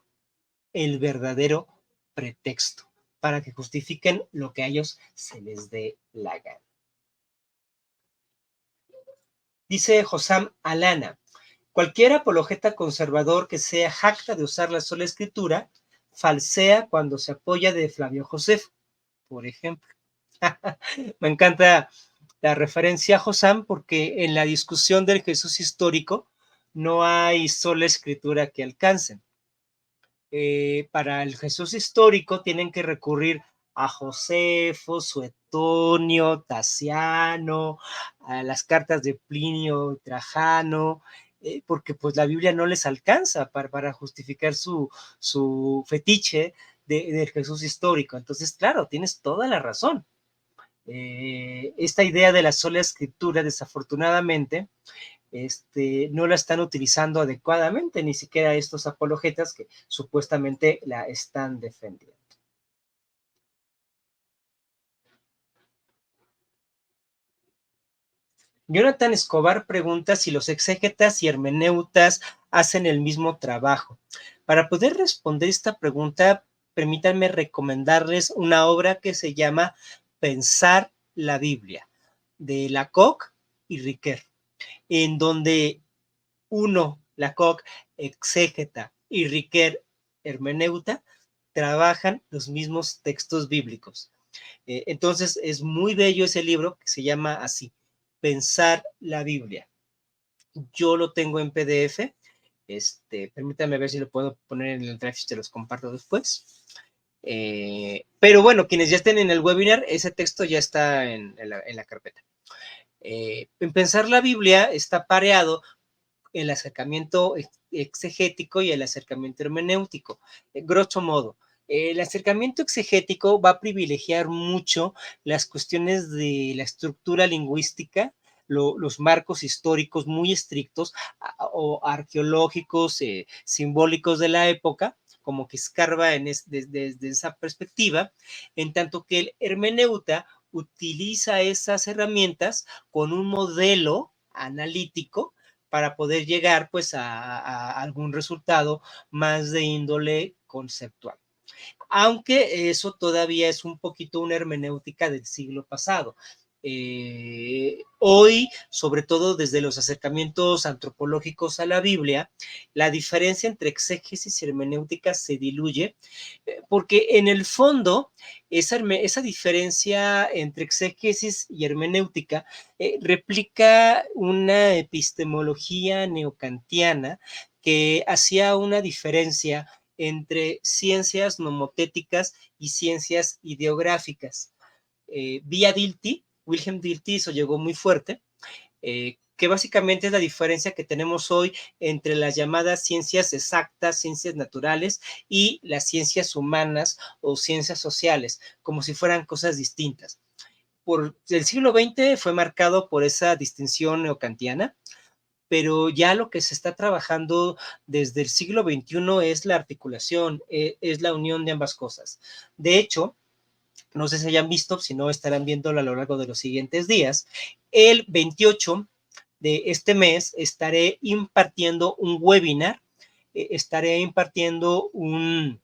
el verdadero pretexto para que justifiquen lo que a ellos se les dé la gana. Dice Hossam Alana, cualquier apologeta conservador que sea jacta de usar la sola escritura, falsea cuando se apoya de Flavio Josefo, por ejemplo. Me encanta la referencia a Hossam porque en la discusión del Jesús histórico no hay sola escritura que alcancen. Para el Jesús histórico tienen que recurrir a Josefo, Suetonio, Tasiano, a las cartas de Plinio, Trajano, porque pues la Biblia no les alcanza para justificar su fetiche del Jesús histórico. Entonces, claro, tienes toda la razón. Esta idea de la sola escritura, desafortunadamente, no la están utilizando adecuadamente, ni siquiera estos apologetas que supuestamente la están defendiendo. Jonathan Escobar pregunta si los exégetas y hermeneutas hacen el mismo trabajo. Para poder responder esta pregunta, permítanme recomendarles una obra que se llama Pensar la Biblia, de Lacocque y Riquet, en donde uno, Lacocque, exégeta, y Riquet, hermeneuta, trabajan los mismos textos bíblicos. Entonces, es muy bello ese libro que se llama así, Pensar la Biblia. Yo lo tengo en PDF. Permítame ver si lo puedo poner en el drive y te los comparto después. Pero bueno, quienes ya estén en el webinar, ese texto ya está en la carpeta. En Pensar la Biblia está pareado el acercamiento exegético y el acercamiento hermenéutico. Grosso modo, el acercamiento exegético va a privilegiar mucho las cuestiones de la estructura lingüística, los marcos históricos muy estrictos o arqueológicos, simbólicos de la época, como que escarba desde esa perspectiva, en tanto que el hermeneuta utiliza esas herramientas con un modelo analítico para poder llegar pues a algún resultado más de índole conceptual. Aunque eso todavía es un poquito una hermenéutica del siglo pasado. Hoy, sobre todo desde los acercamientos antropológicos a la Biblia, la diferencia entre exégesis y hermenéutica se diluye, porque en el fondo esa diferencia entre exégesis y hermenéutica replica una epistemología neocantiana que hacía una diferencia entre ciencias nomotéticas y ciencias ideográficas. Vía Dilthey, Wilhelm Dilthey, eso llegó muy fuerte, que básicamente es la diferencia que tenemos hoy entre las llamadas ciencias exactas, ciencias naturales y las ciencias humanas o ciencias sociales, como si fueran cosas distintas. Por el siglo XX fue marcado por esa distinción neocantiana, pero ya lo que se está trabajando desde el siglo XXI es la articulación, es la unión de ambas cosas. De hecho, no sé si hayan visto, si no estarán viéndolo a lo largo de los siguientes días, el 28 de este mes estaré impartiendo un webinar, estaré impartiendo un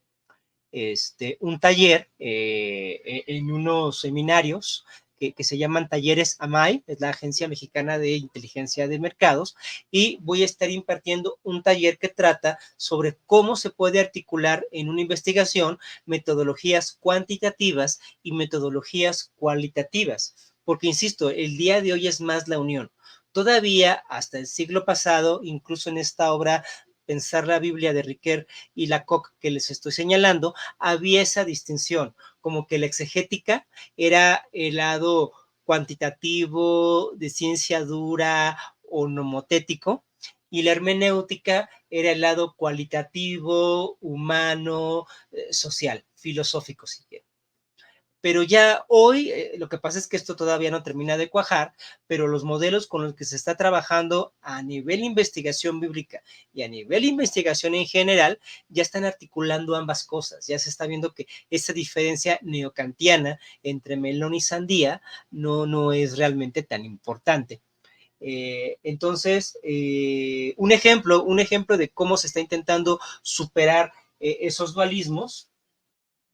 taller en unos seminarios que se llaman Talleres AMAI, es la Agencia Mexicana de Inteligencia de Mercados, y voy a estar impartiendo un taller que trata sobre cómo se puede articular en una investigación metodologías cuantitativas y metodologías cualitativas, porque insisto, el día de hoy es más la unión. Todavía hasta el siglo pasado, incluso en esta obra Pensar la Biblia de Riquet y Lacocque que les estoy señalando, había esa distinción, como que la exegética era el lado cuantitativo, de ciencia dura o nomotético, y la hermenéutica era el lado cualitativo, humano, social, filosófico, si quieren. Pero ya hoy lo que pasa es que esto todavía no termina de cuajar, pero los modelos con los que se está trabajando a nivel investigación bíblica y a nivel investigación en general ya están articulando ambas cosas. Ya se está viendo que esa diferencia neocantiana entre melón y sandía no es realmente tan importante. Entonces, un ejemplo de cómo se está intentando superar esos dualismos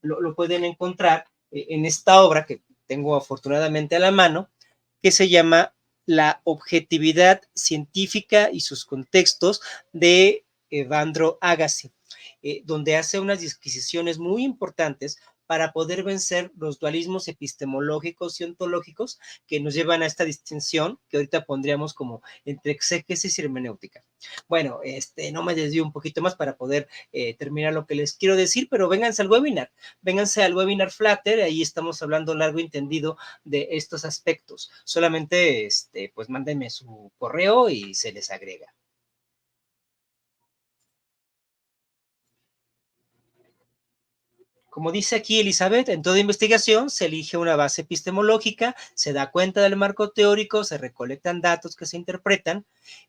lo pueden encontrar en esta obra que tengo afortunadamente a la mano, que se llama La objetividad científica y sus contextos de Evandro Agassi, donde hace unas disquisiciones muy importantes para poder vencer los dualismos epistemológicos y ontológicos que nos llevan a esta distinción que ahorita pondríamos como entre exégesis y hermenéutica. Bueno, no me desvío un poquito más para poder terminar lo que les quiero decir, pero vénganse al webinar Flutter, ahí estamos hablando largo y entendido de estos aspectos. Solamente, pues mándenme su correo y se les agrega. Como dice aquí Elizabeth, en toda investigación se elige una base epistemológica, se da cuenta del marco teórico, se recolectan datos que se interpretan,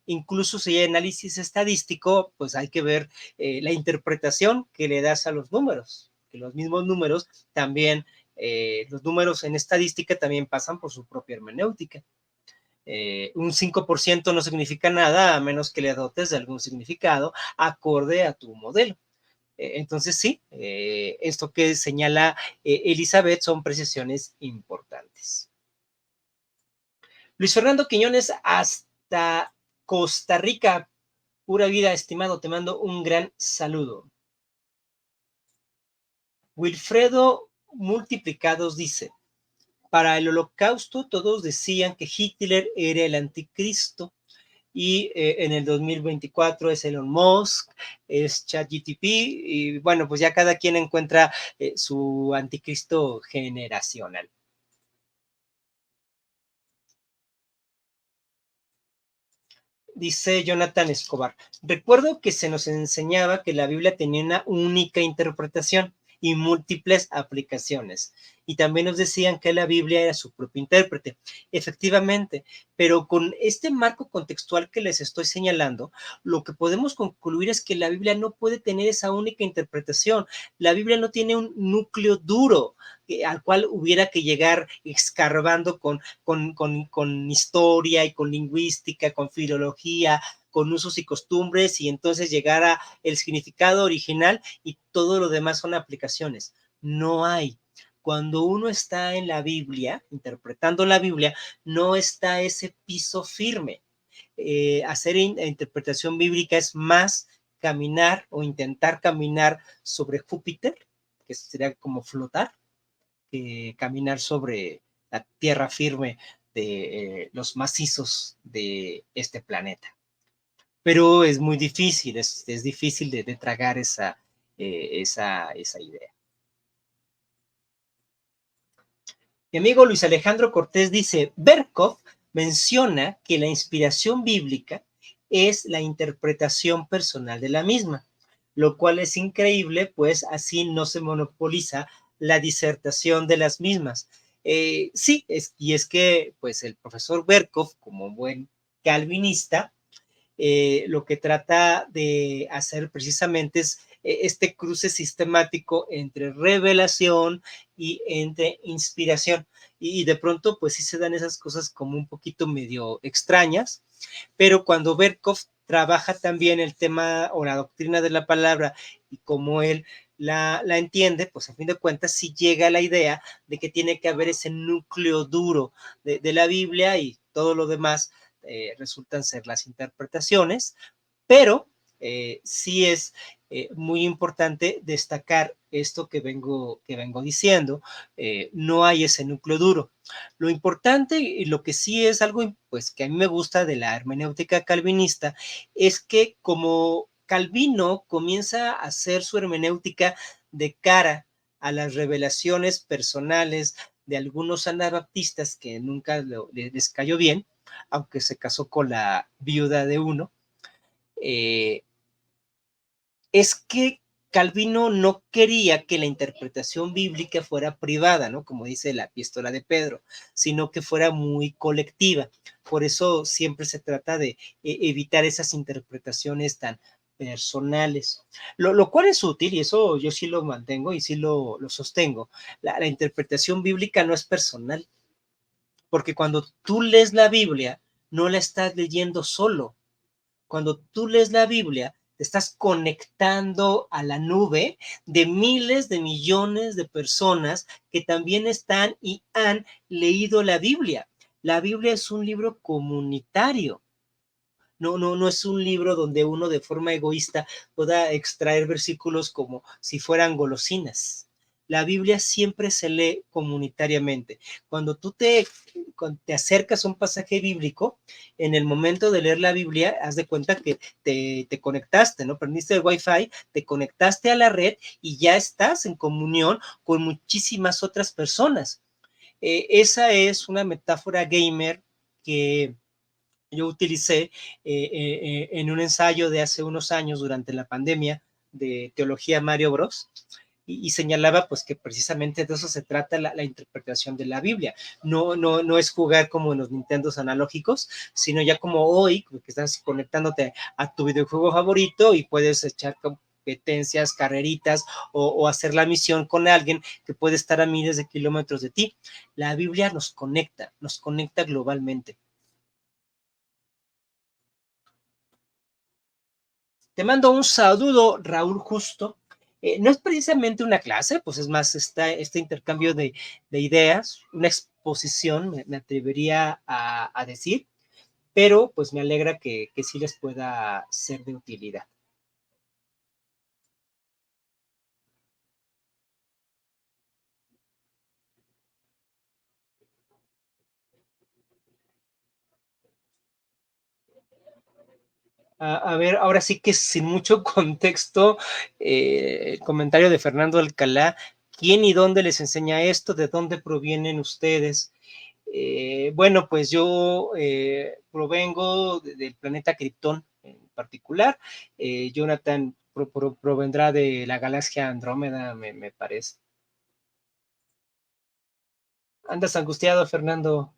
incluso si hay análisis estadístico, pues hay que ver la interpretación que le das a los números, que los mismos números también, los números en estadística también pasan por su propia hermenéutica. Un 5% no significa nada a menos que le dotes de algún significado acorde a tu modelo. Entonces, sí, esto que señala Elizabeth son precisiones importantes. Luis Fernando Quiñones, hasta Costa Rica, pura vida, estimado, te mando un gran saludo. Wilfredo Multiplicados dice, para el Holocausto todos decían que Hitler era el anticristo, y en el 2024 es Elon Musk, es ChatGPT, y bueno, pues ya cada quien encuentra su anticristo generacional. Dice Jonathan Escobar, recuerdo que se nos enseñaba que la Biblia tenía una única interpretación y múltiples aplicaciones. Y también nos decían que la Biblia era su propio intérprete. Efectivamente, pero con este marco contextual que les estoy señalando, lo que podemos concluir es que la Biblia no puede tener esa única interpretación. La Biblia no tiene un núcleo duro al cual hubiera que llegar escarbando con historia y con lingüística, con filología, con usos y costumbres, y entonces llegar a el significado original y todo lo demás son aplicaciones. No hay. Cuando uno está en la Biblia, interpretando la Biblia, no está ese piso firme. Hacer interpretación bíblica es más caminar o intentar caminar sobre Júpiter, que sería como flotar, que caminar sobre la tierra firme de los macizos de este planeta. Pero es muy difícil, es difícil de tragar esa idea. Mi amigo Luis Alejandro Cortés dice, Berkov menciona que la inspiración bíblica es la interpretación personal de la misma, lo cual es increíble, pues así no se monopoliza la disertación de las mismas. Sí, y es que pues el profesor Berkov, como buen calvinista, lo que trata de hacer precisamente es este cruce sistemático entre revelación y entre inspiración. Y de pronto, pues sí se dan esas cosas como un poquito medio extrañas, pero cuando Berkov trabaja también el tema o la doctrina de la palabra y como él la entiende, pues a fin de cuentas sí llega a la idea de que tiene que haber ese núcleo duro de la Biblia y todo lo demás resultan ser las interpretaciones, pero sí es muy importante destacar esto que vengo diciendo, no hay ese núcleo duro. Lo importante y lo que sí es algo pues, que a mí me gusta de la hermenéutica calvinista es que como Calvino comienza a hacer su hermenéutica de cara a las revelaciones personales de algunos anabaptistas que nunca les cayó bien, aunque se casó con la viuda de uno, es que Calvino no quería que la interpretación bíblica fuera privada, ¿no? Como dice la epístola de Pedro, sino que fuera muy colectiva. Por eso siempre se trata de evitar esas interpretaciones tan personales, lo cual es útil y eso yo sí lo mantengo y sí lo sostengo. La interpretación bíblica no es personal, porque cuando tú lees la Biblia, no la estás leyendo solo. Cuando tú lees la Biblia, te estás conectando a la nube de miles de millones de personas que también están y han leído la Biblia. La Biblia es un libro comunitario. No es un libro donde uno de forma egoísta pueda extraer versículos como si fueran golosinas. La Biblia siempre se lee comunitariamente. Cuando cuando te acercas a un pasaje bíblico, en el momento de leer la Biblia, haz de cuenta que te conectaste, ¿no? Prendiste el Wi-Fi, te conectaste a la red y ya estás en comunión con muchísimas otras personas. Esa es una metáfora gamer que yo utilicé en un ensayo de hace unos años durante la pandemia de teología Mario Bros. Y señalaba pues que precisamente de eso se trata la interpretación de la Biblia. No es jugar como en los Nintendos analógicos, sino ya como hoy, que estás conectándote a tu videojuego favorito y puedes echar competencias, carreritas o hacer la misión con alguien que puede estar a miles de kilómetros de ti. La Biblia nos conecta globalmente. Te mando un saludo, Raúl Justo. No es precisamente una clase, pues es más este intercambio de ideas, una exposición, me atrevería a decir, pero pues me alegra que sí les pueda ser de utilidad. A ver, ahora sí que sin mucho contexto, el comentario de Fernando Alcalá, ¿quién y dónde les enseña esto? ¿De dónde provienen ustedes? Bueno, pues yo provengo del planeta Krypton en particular. Jonathan provendrá de la galaxia Andrómeda, me parece. ¿Andas angustiado, Fernando?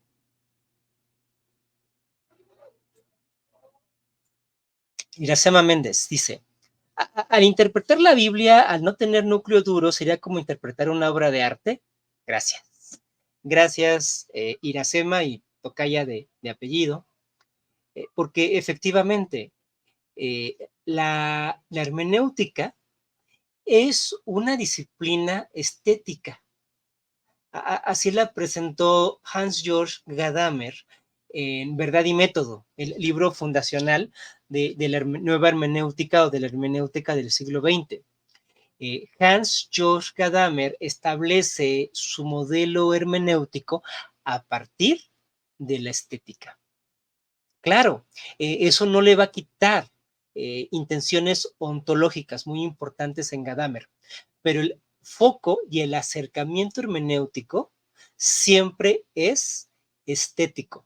Iracema Méndez dice, al interpretar la Biblia, al no tener núcleo duro, sería como interpretar una obra de arte. Gracias. Gracias, Iracema y tocaya de apellido, porque efectivamente la hermenéutica es una disciplina estética. Así la presentó Hans-Georg Gadamer en Verdad y Método, el libro fundacional de la nueva hermenéutica o de la hermenéutica del siglo XX. Hans-Georg Gadamer establece su modelo hermenéutico a partir de la estética. Claro, eso no le va a quitar intenciones ontológicas muy importantes en Gadamer, pero el foco y el acercamiento hermenéutico siempre es estético.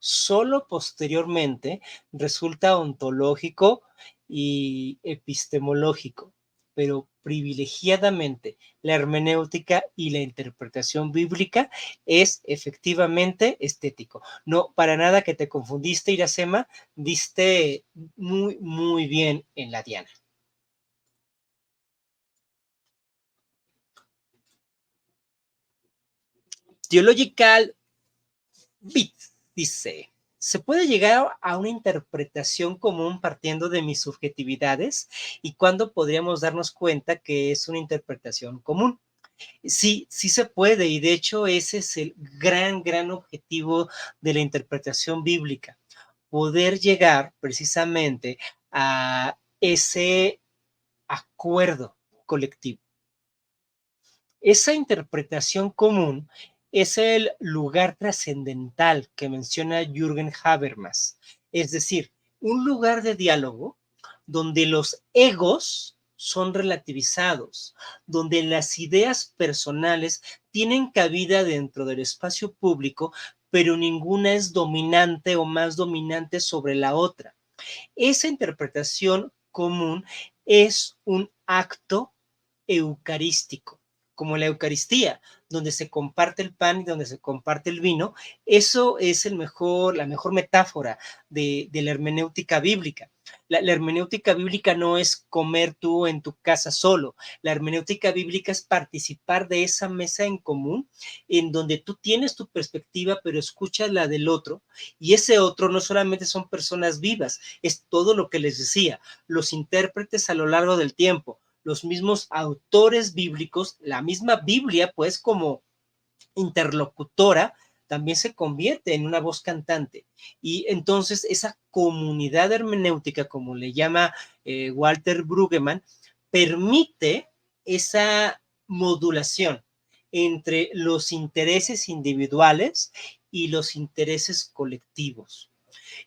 Solo posteriormente resulta ontológico y epistemológico, pero privilegiadamente la hermenéutica y la interpretación bíblica es efectivamente estético. No, para nada que te confundiste, Iracema, diste muy bien en la diana. Theological Beat dice, ¿se puede llegar a una interpretación común partiendo de mis subjetividades? ¿Y cuándo podríamos darnos cuenta que es una interpretación común? Sí, sí se puede, y de hecho ese es el gran objetivo de la interpretación bíblica, poder llegar precisamente a ese acuerdo colectivo. Esa interpretación común es el lugar trascendental que menciona Jürgen Habermas, es decir, un lugar de diálogo donde los egos son relativizados, donde las ideas personales tienen cabida dentro del espacio público, pero ninguna es dominante o más dominante sobre la otra. Esa interpretación común es un acto eucarístico, como la Eucaristía, donde se comparte el pan y donde se comparte el vino. Eso es la mejor metáfora de la hermenéutica bíblica. La hermenéutica bíblica no es comer tú en tu casa solo. La hermenéutica bíblica es participar de esa mesa en común en donde tú tienes tu perspectiva, pero escuchas la del otro. Y ese otro no solamente son personas vivas, es todo lo que les decía, los intérpretes a lo largo del tiempo, los mismos autores bíblicos, la misma Biblia, pues como interlocutora, también se convierte en una voz cantante. Y entonces esa comunidad hermenéutica, como le llama Walter Brueggemann, permite esa modulación entre los intereses individuales y los intereses colectivos.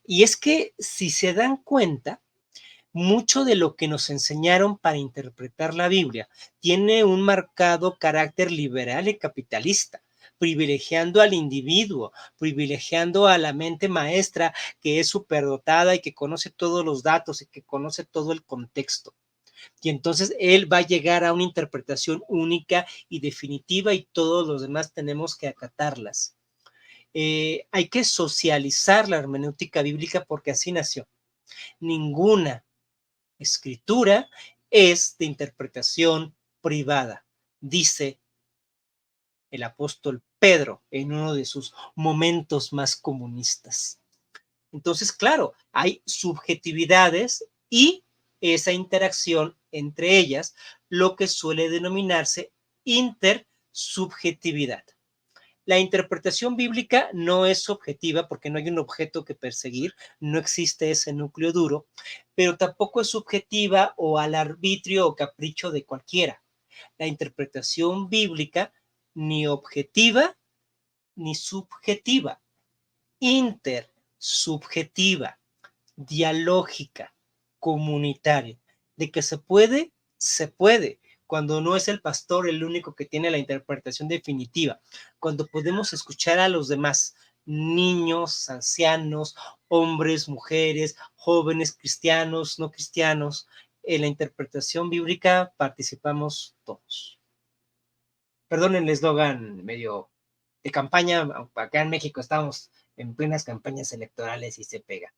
Y es que si se dan cuenta, mucho de lo que nos enseñaron para interpretar la Biblia tiene un marcado carácter liberal y capitalista, privilegiando al individuo, privilegiando a la mente maestra que es superdotada y que conoce todos los datos y que conoce todo el contexto. Y entonces él va a llegar a una interpretación única y definitiva y todos los demás tenemos que acatarlas. Hay que socializar la hermenéutica bíblica porque así nació. Ninguna escritura es de interpretación privada, dice el apóstol Pedro en uno de sus momentos más comunistas. Entonces, claro, hay subjetividades y esa interacción entre ellas, lo que suele denominarse intersubjetividad. La interpretación bíblica no es objetiva porque no hay un objeto que perseguir, no existe ese núcleo duro, pero tampoco es subjetiva o al arbitrio o capricho de cualquiera. La interpretación bíblica ni objetiva ni subjetiva, intersubjetiva, dialógica, comunitaria. De que se puede, se puede. Cuando no es el pastor el único que tiene la interpretación definitiva. Cuando podemos escuchar a los demás, niños, ancianos, hombres, mujeres, jóvenes, cristianos, no cristianos. En la interpretación bíblica participamos todos. Perdonen el eslogan medio de campaña, acá en México estamos en plenas campañas electorales y se pega.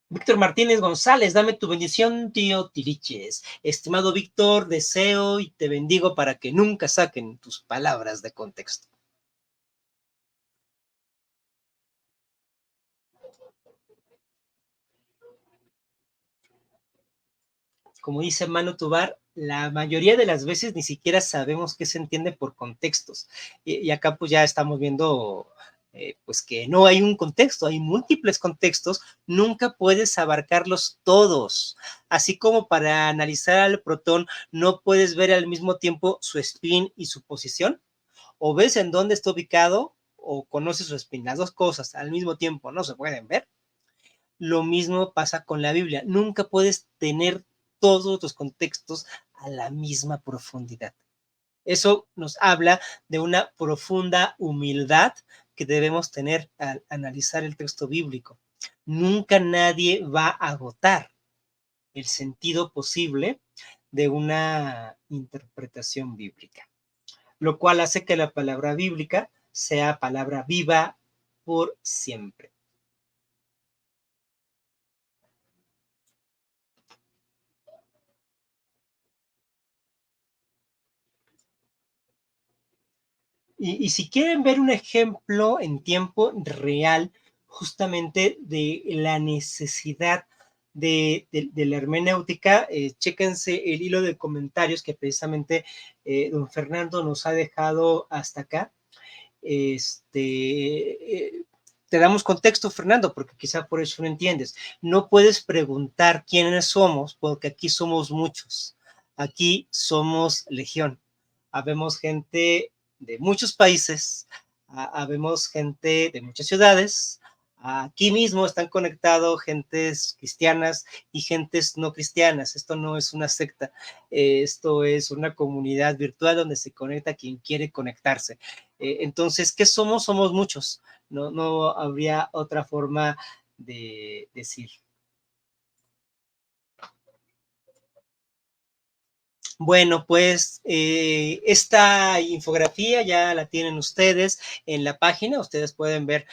Víctor Martínez González, dame tu bendición, tío Tiliches. Estimado Víctor, deseo y te bendigo para que nunca saquen tus palabras de contexto. Como dice Manu Tobar, la mayoría de las veces ni siquiera sabemos qué se entiende por contextos. Y acá pues ya estamos viendo pues que no hay un contexto, hay múltiples contextos, nunca puedes abarcarlos todos. Así como para analizar al protón no puedes ver al mismo tiempo su spin y su posición, o ves en dónde está ubicado o conoces su spin, las dos cosas al mismo tiempo no se pueden ver. Lo mismo pasa con la Biblia, nunca puedes tener todos los contextos a la misma profundidad. Eso nos habla de una profunda humildad que debemos tener al analizar el texto bíblico. Nunca nadie va a agotar el sentido posible de una interpretación bíblica, lo cual hace que la palabra bíblica sea palabra viva por siempre. Y si quieren ver un ejemplo en tiempo real justamente de la necesidad de la hermenéutica, chéquense el hilo de comentarios que precisamente don Fernando nos ha dejado hasta acá. Te damos contexto, Fernando, porque quizá por eso no entiendes. No puedes preguntar quiénes somos, porque aquí somos muchos. Aquí somos legión. Habemos gente de muchos países, habemos gente de muchas ciudades. Aquí mismo están conectados gentes cristianas y gentes no cristianas. Esto no es una secta, esto es una comunidad virtual donde se conecta quien quiere conectarse. Entonces, ¿qué somos? Somos muchos. No habría otra forma de decir. Bueno, pues esta infografía ya la tienen ustedes en la página. Ustedes pueden ver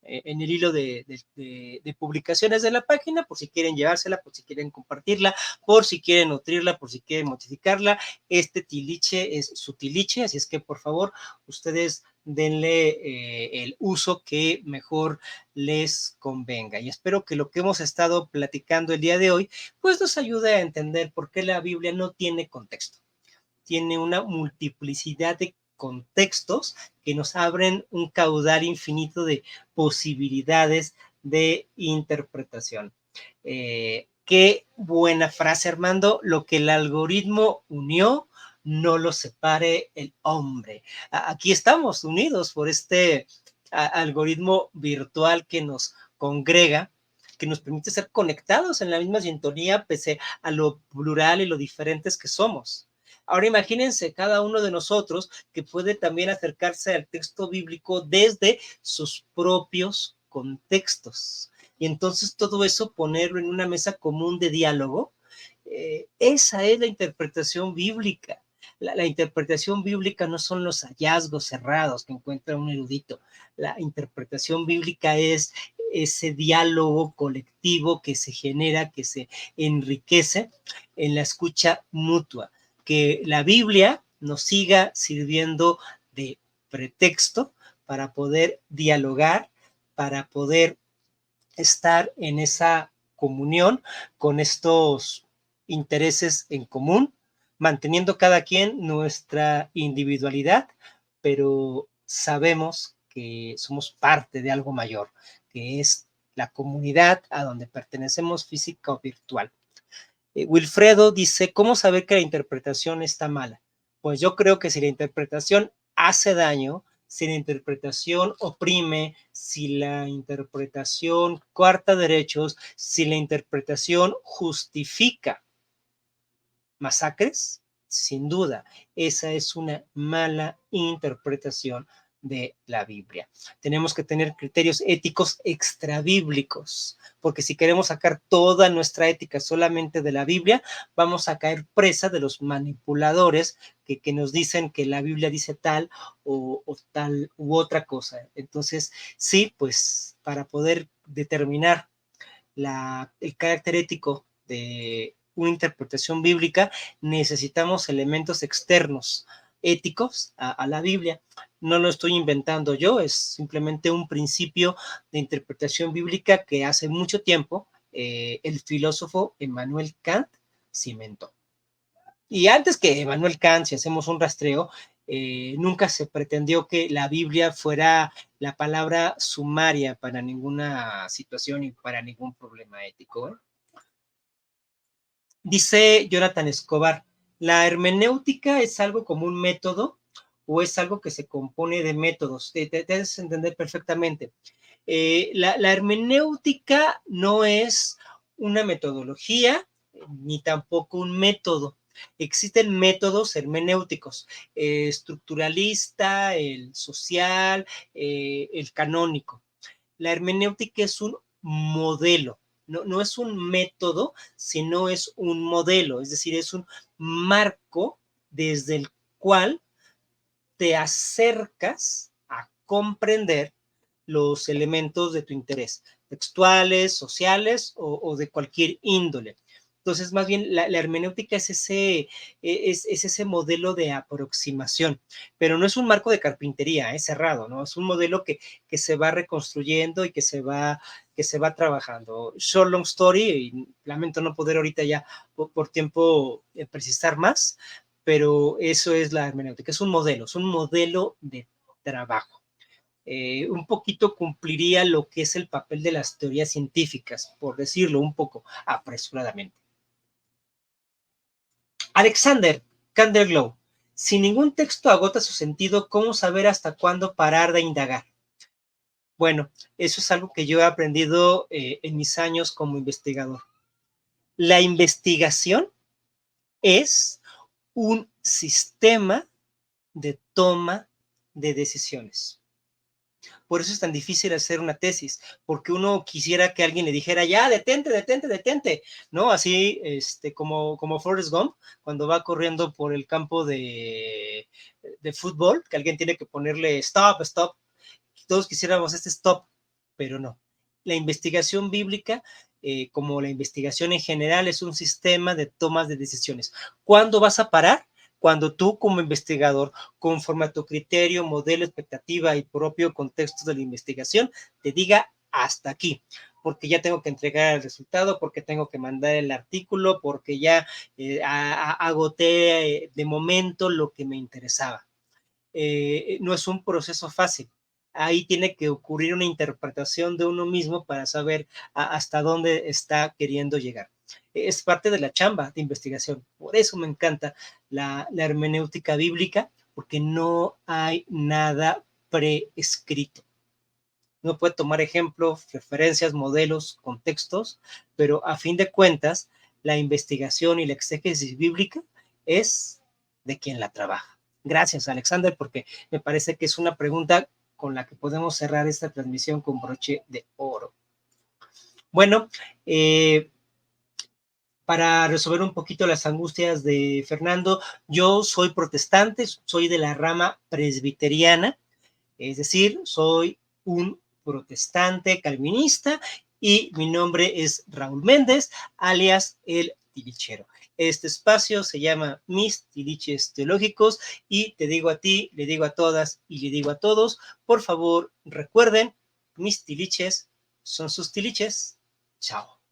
en el hilo de publicaciones de la página, por si quieren llevársela, por si quieren compartirla, por si quieren nutrirla, por si quieren modificarla. Este tiliche es su tiliche, así es que por favor ustedes denle el uso que mejor les convenga. Y espero que lo que hemos estado platicando el día de hoy, pues nos ayude a entender por qué la Biblia no tiene contexto. Tiene una multiplicidad de contextos que nos abren un caudal infinito de posibilidades de interpretación. Qué buena frase, Armando. Lo que el algoritmo unió, no lo separe el hombre. Aquí estamos unidos por este algoritmo virtual que nos congrega, que nos permite ser conectados en la misma sintonía, pese a lo plural y lo diferentes que somos. Ahora imagínense cada uno de nosotros que puede también acercarse al texto bíblico desde sus propios contextos. Y entonces todo eso ponerlo en una mesa común de diálogo, esa es la interpretación bíblica. La interpretación bíblica no son los hallazgos cerrados que encuentra un erudito. La interpretación bíblica es ese diálogo colectivo que se genera, que se enriquece en la escucha mutua. Que la Biblia nos siga sirviendo de pretexto para poder dialogar, para poder estar en esa comunión con estos intereses en común, manteniendo cada quien nuestra individualidad, pero sabemos que somos parte de algo mayor, que es la comunidad a donde pertenecemos física o virtual. Wilfredo dice, ¿cómo saber que la interpretación está mala? Pues yo creo que si la interpretación hace daño, si la interpretación oprime, si la interpretación coarta derechos, si la interpretación justifica masacres, sin duda, esa es una mala interpretación de la Biblia. Tenemos que tener criterios éticos extrabíblicos, porque si queremos sacar toda nuestra ética solamente de la Biblia, vamos a caer presa de los manipuladores que nos dicen que la Biblia dice tal o tal u otra cosa. Entonces, sí, pues para poder determinar el carácter ético de una interpretación bíblica, necesitamos elementos externos, éticos a la Biblia. No lo estoy inventando yo, es simplemente un principio de interpretación bíblica que hace mucho tiempo el filósofo Emmanuel Kant cimentó. Y antes que Emmanuel Kant, si hacemos un rastreo, nunca se pretendió que la Biblia fuera la palabra sumaria para ninguna situación y para ningún problema ético. Dice Jonathan Escobar, ¿la hermenéutica es algo como un método o es algo que se compone de métodos? Te debes entender perfectamente. La hermenéutica no es una metodología ni tampoco un método. Existen métodos hermenéuticos, estructuralista, el social, el canónico. La hermenéutica es un modelo, no es un método, sino es un modelo, es decir, es un marco desde el cual te acercas a comprender los elementos de tu interés, textuales, sociales o de cualquier índole. Entonces, más bien, la hermenéutica es ese modelo de aproximación, pero no es un marco de carpintería, es cerrado, ¿no? Es un modelo que se va reconstruyendo y que se va trabajando. Short long story, y lamento no poder ahorita ya por tiempo precisar más, pero eso es la hermenéutica, es un modelo de trabajo. Un poquito cumpliría lo que es el papel de las teorías científicas, por decirlo un poco apresuradamente. Alexander Canderglow, si ningún texto agota su sentido, ¿cómo saber hasta cuándo parar de indagar? Bueno, eso es algo que yo he aprendido en mis años como investigador. La investigación es un sistema de toma de decisiones. Por eso es tan difícil hacer una tesis, porque uno quisiera que alguien le dijera, ya, detente, detente, detente, ¿no? Así, como Forrest Gump, cuando va corriendo por el campo de fútbol, que alguien tiene que ponerle stop, stop. Todos quisiéramos este stop, pero no. La investigación bíblica, como la investigación en general, es un sistema de tomas de decisiones. ¿Cuándo vas a parar? Cuando tú como investigador, conforme a tu criterio, modelo, expectativa y propio contexto de la investigación, te diga hasta aquí, porque ya tengo que entregar el resultado, porque tengo que mandar el artículo, porque ya agoté de momento lo que me interesaba. No es un proceso fácil. ahí tiene que ocurrir una interpretación de uno mismo para saber hasta dónde está queriendo llegar. Es parte de la chamba de investigación. Por eso me encanta la hermenéutica bíblica, porque no hay nada preescrito. Uno puede tomar ejemplos, referencias, modelos, contextos, pero a fin de cuentas, la investigación y la exégesis bíblica es de quien la trabaja. Gracias, Alexander, porque me parece que es una pregunta con la que podemos cerrar esta transmisión con broche de oro. Bueno, para resolver un poquito las angustias de Fernando, yo soy protestante, soy de la rama presbiteriana, es decir, soy un protestante calvinista y mi nombre es Raúl Méndez, alias El Tilichero. Este espacio se llama Mis Tiliches Teológicos y te digo a ti, le digo a todas y le digo a todos, por favor, recuerden, mis tiliches son sus tiliches. Chao.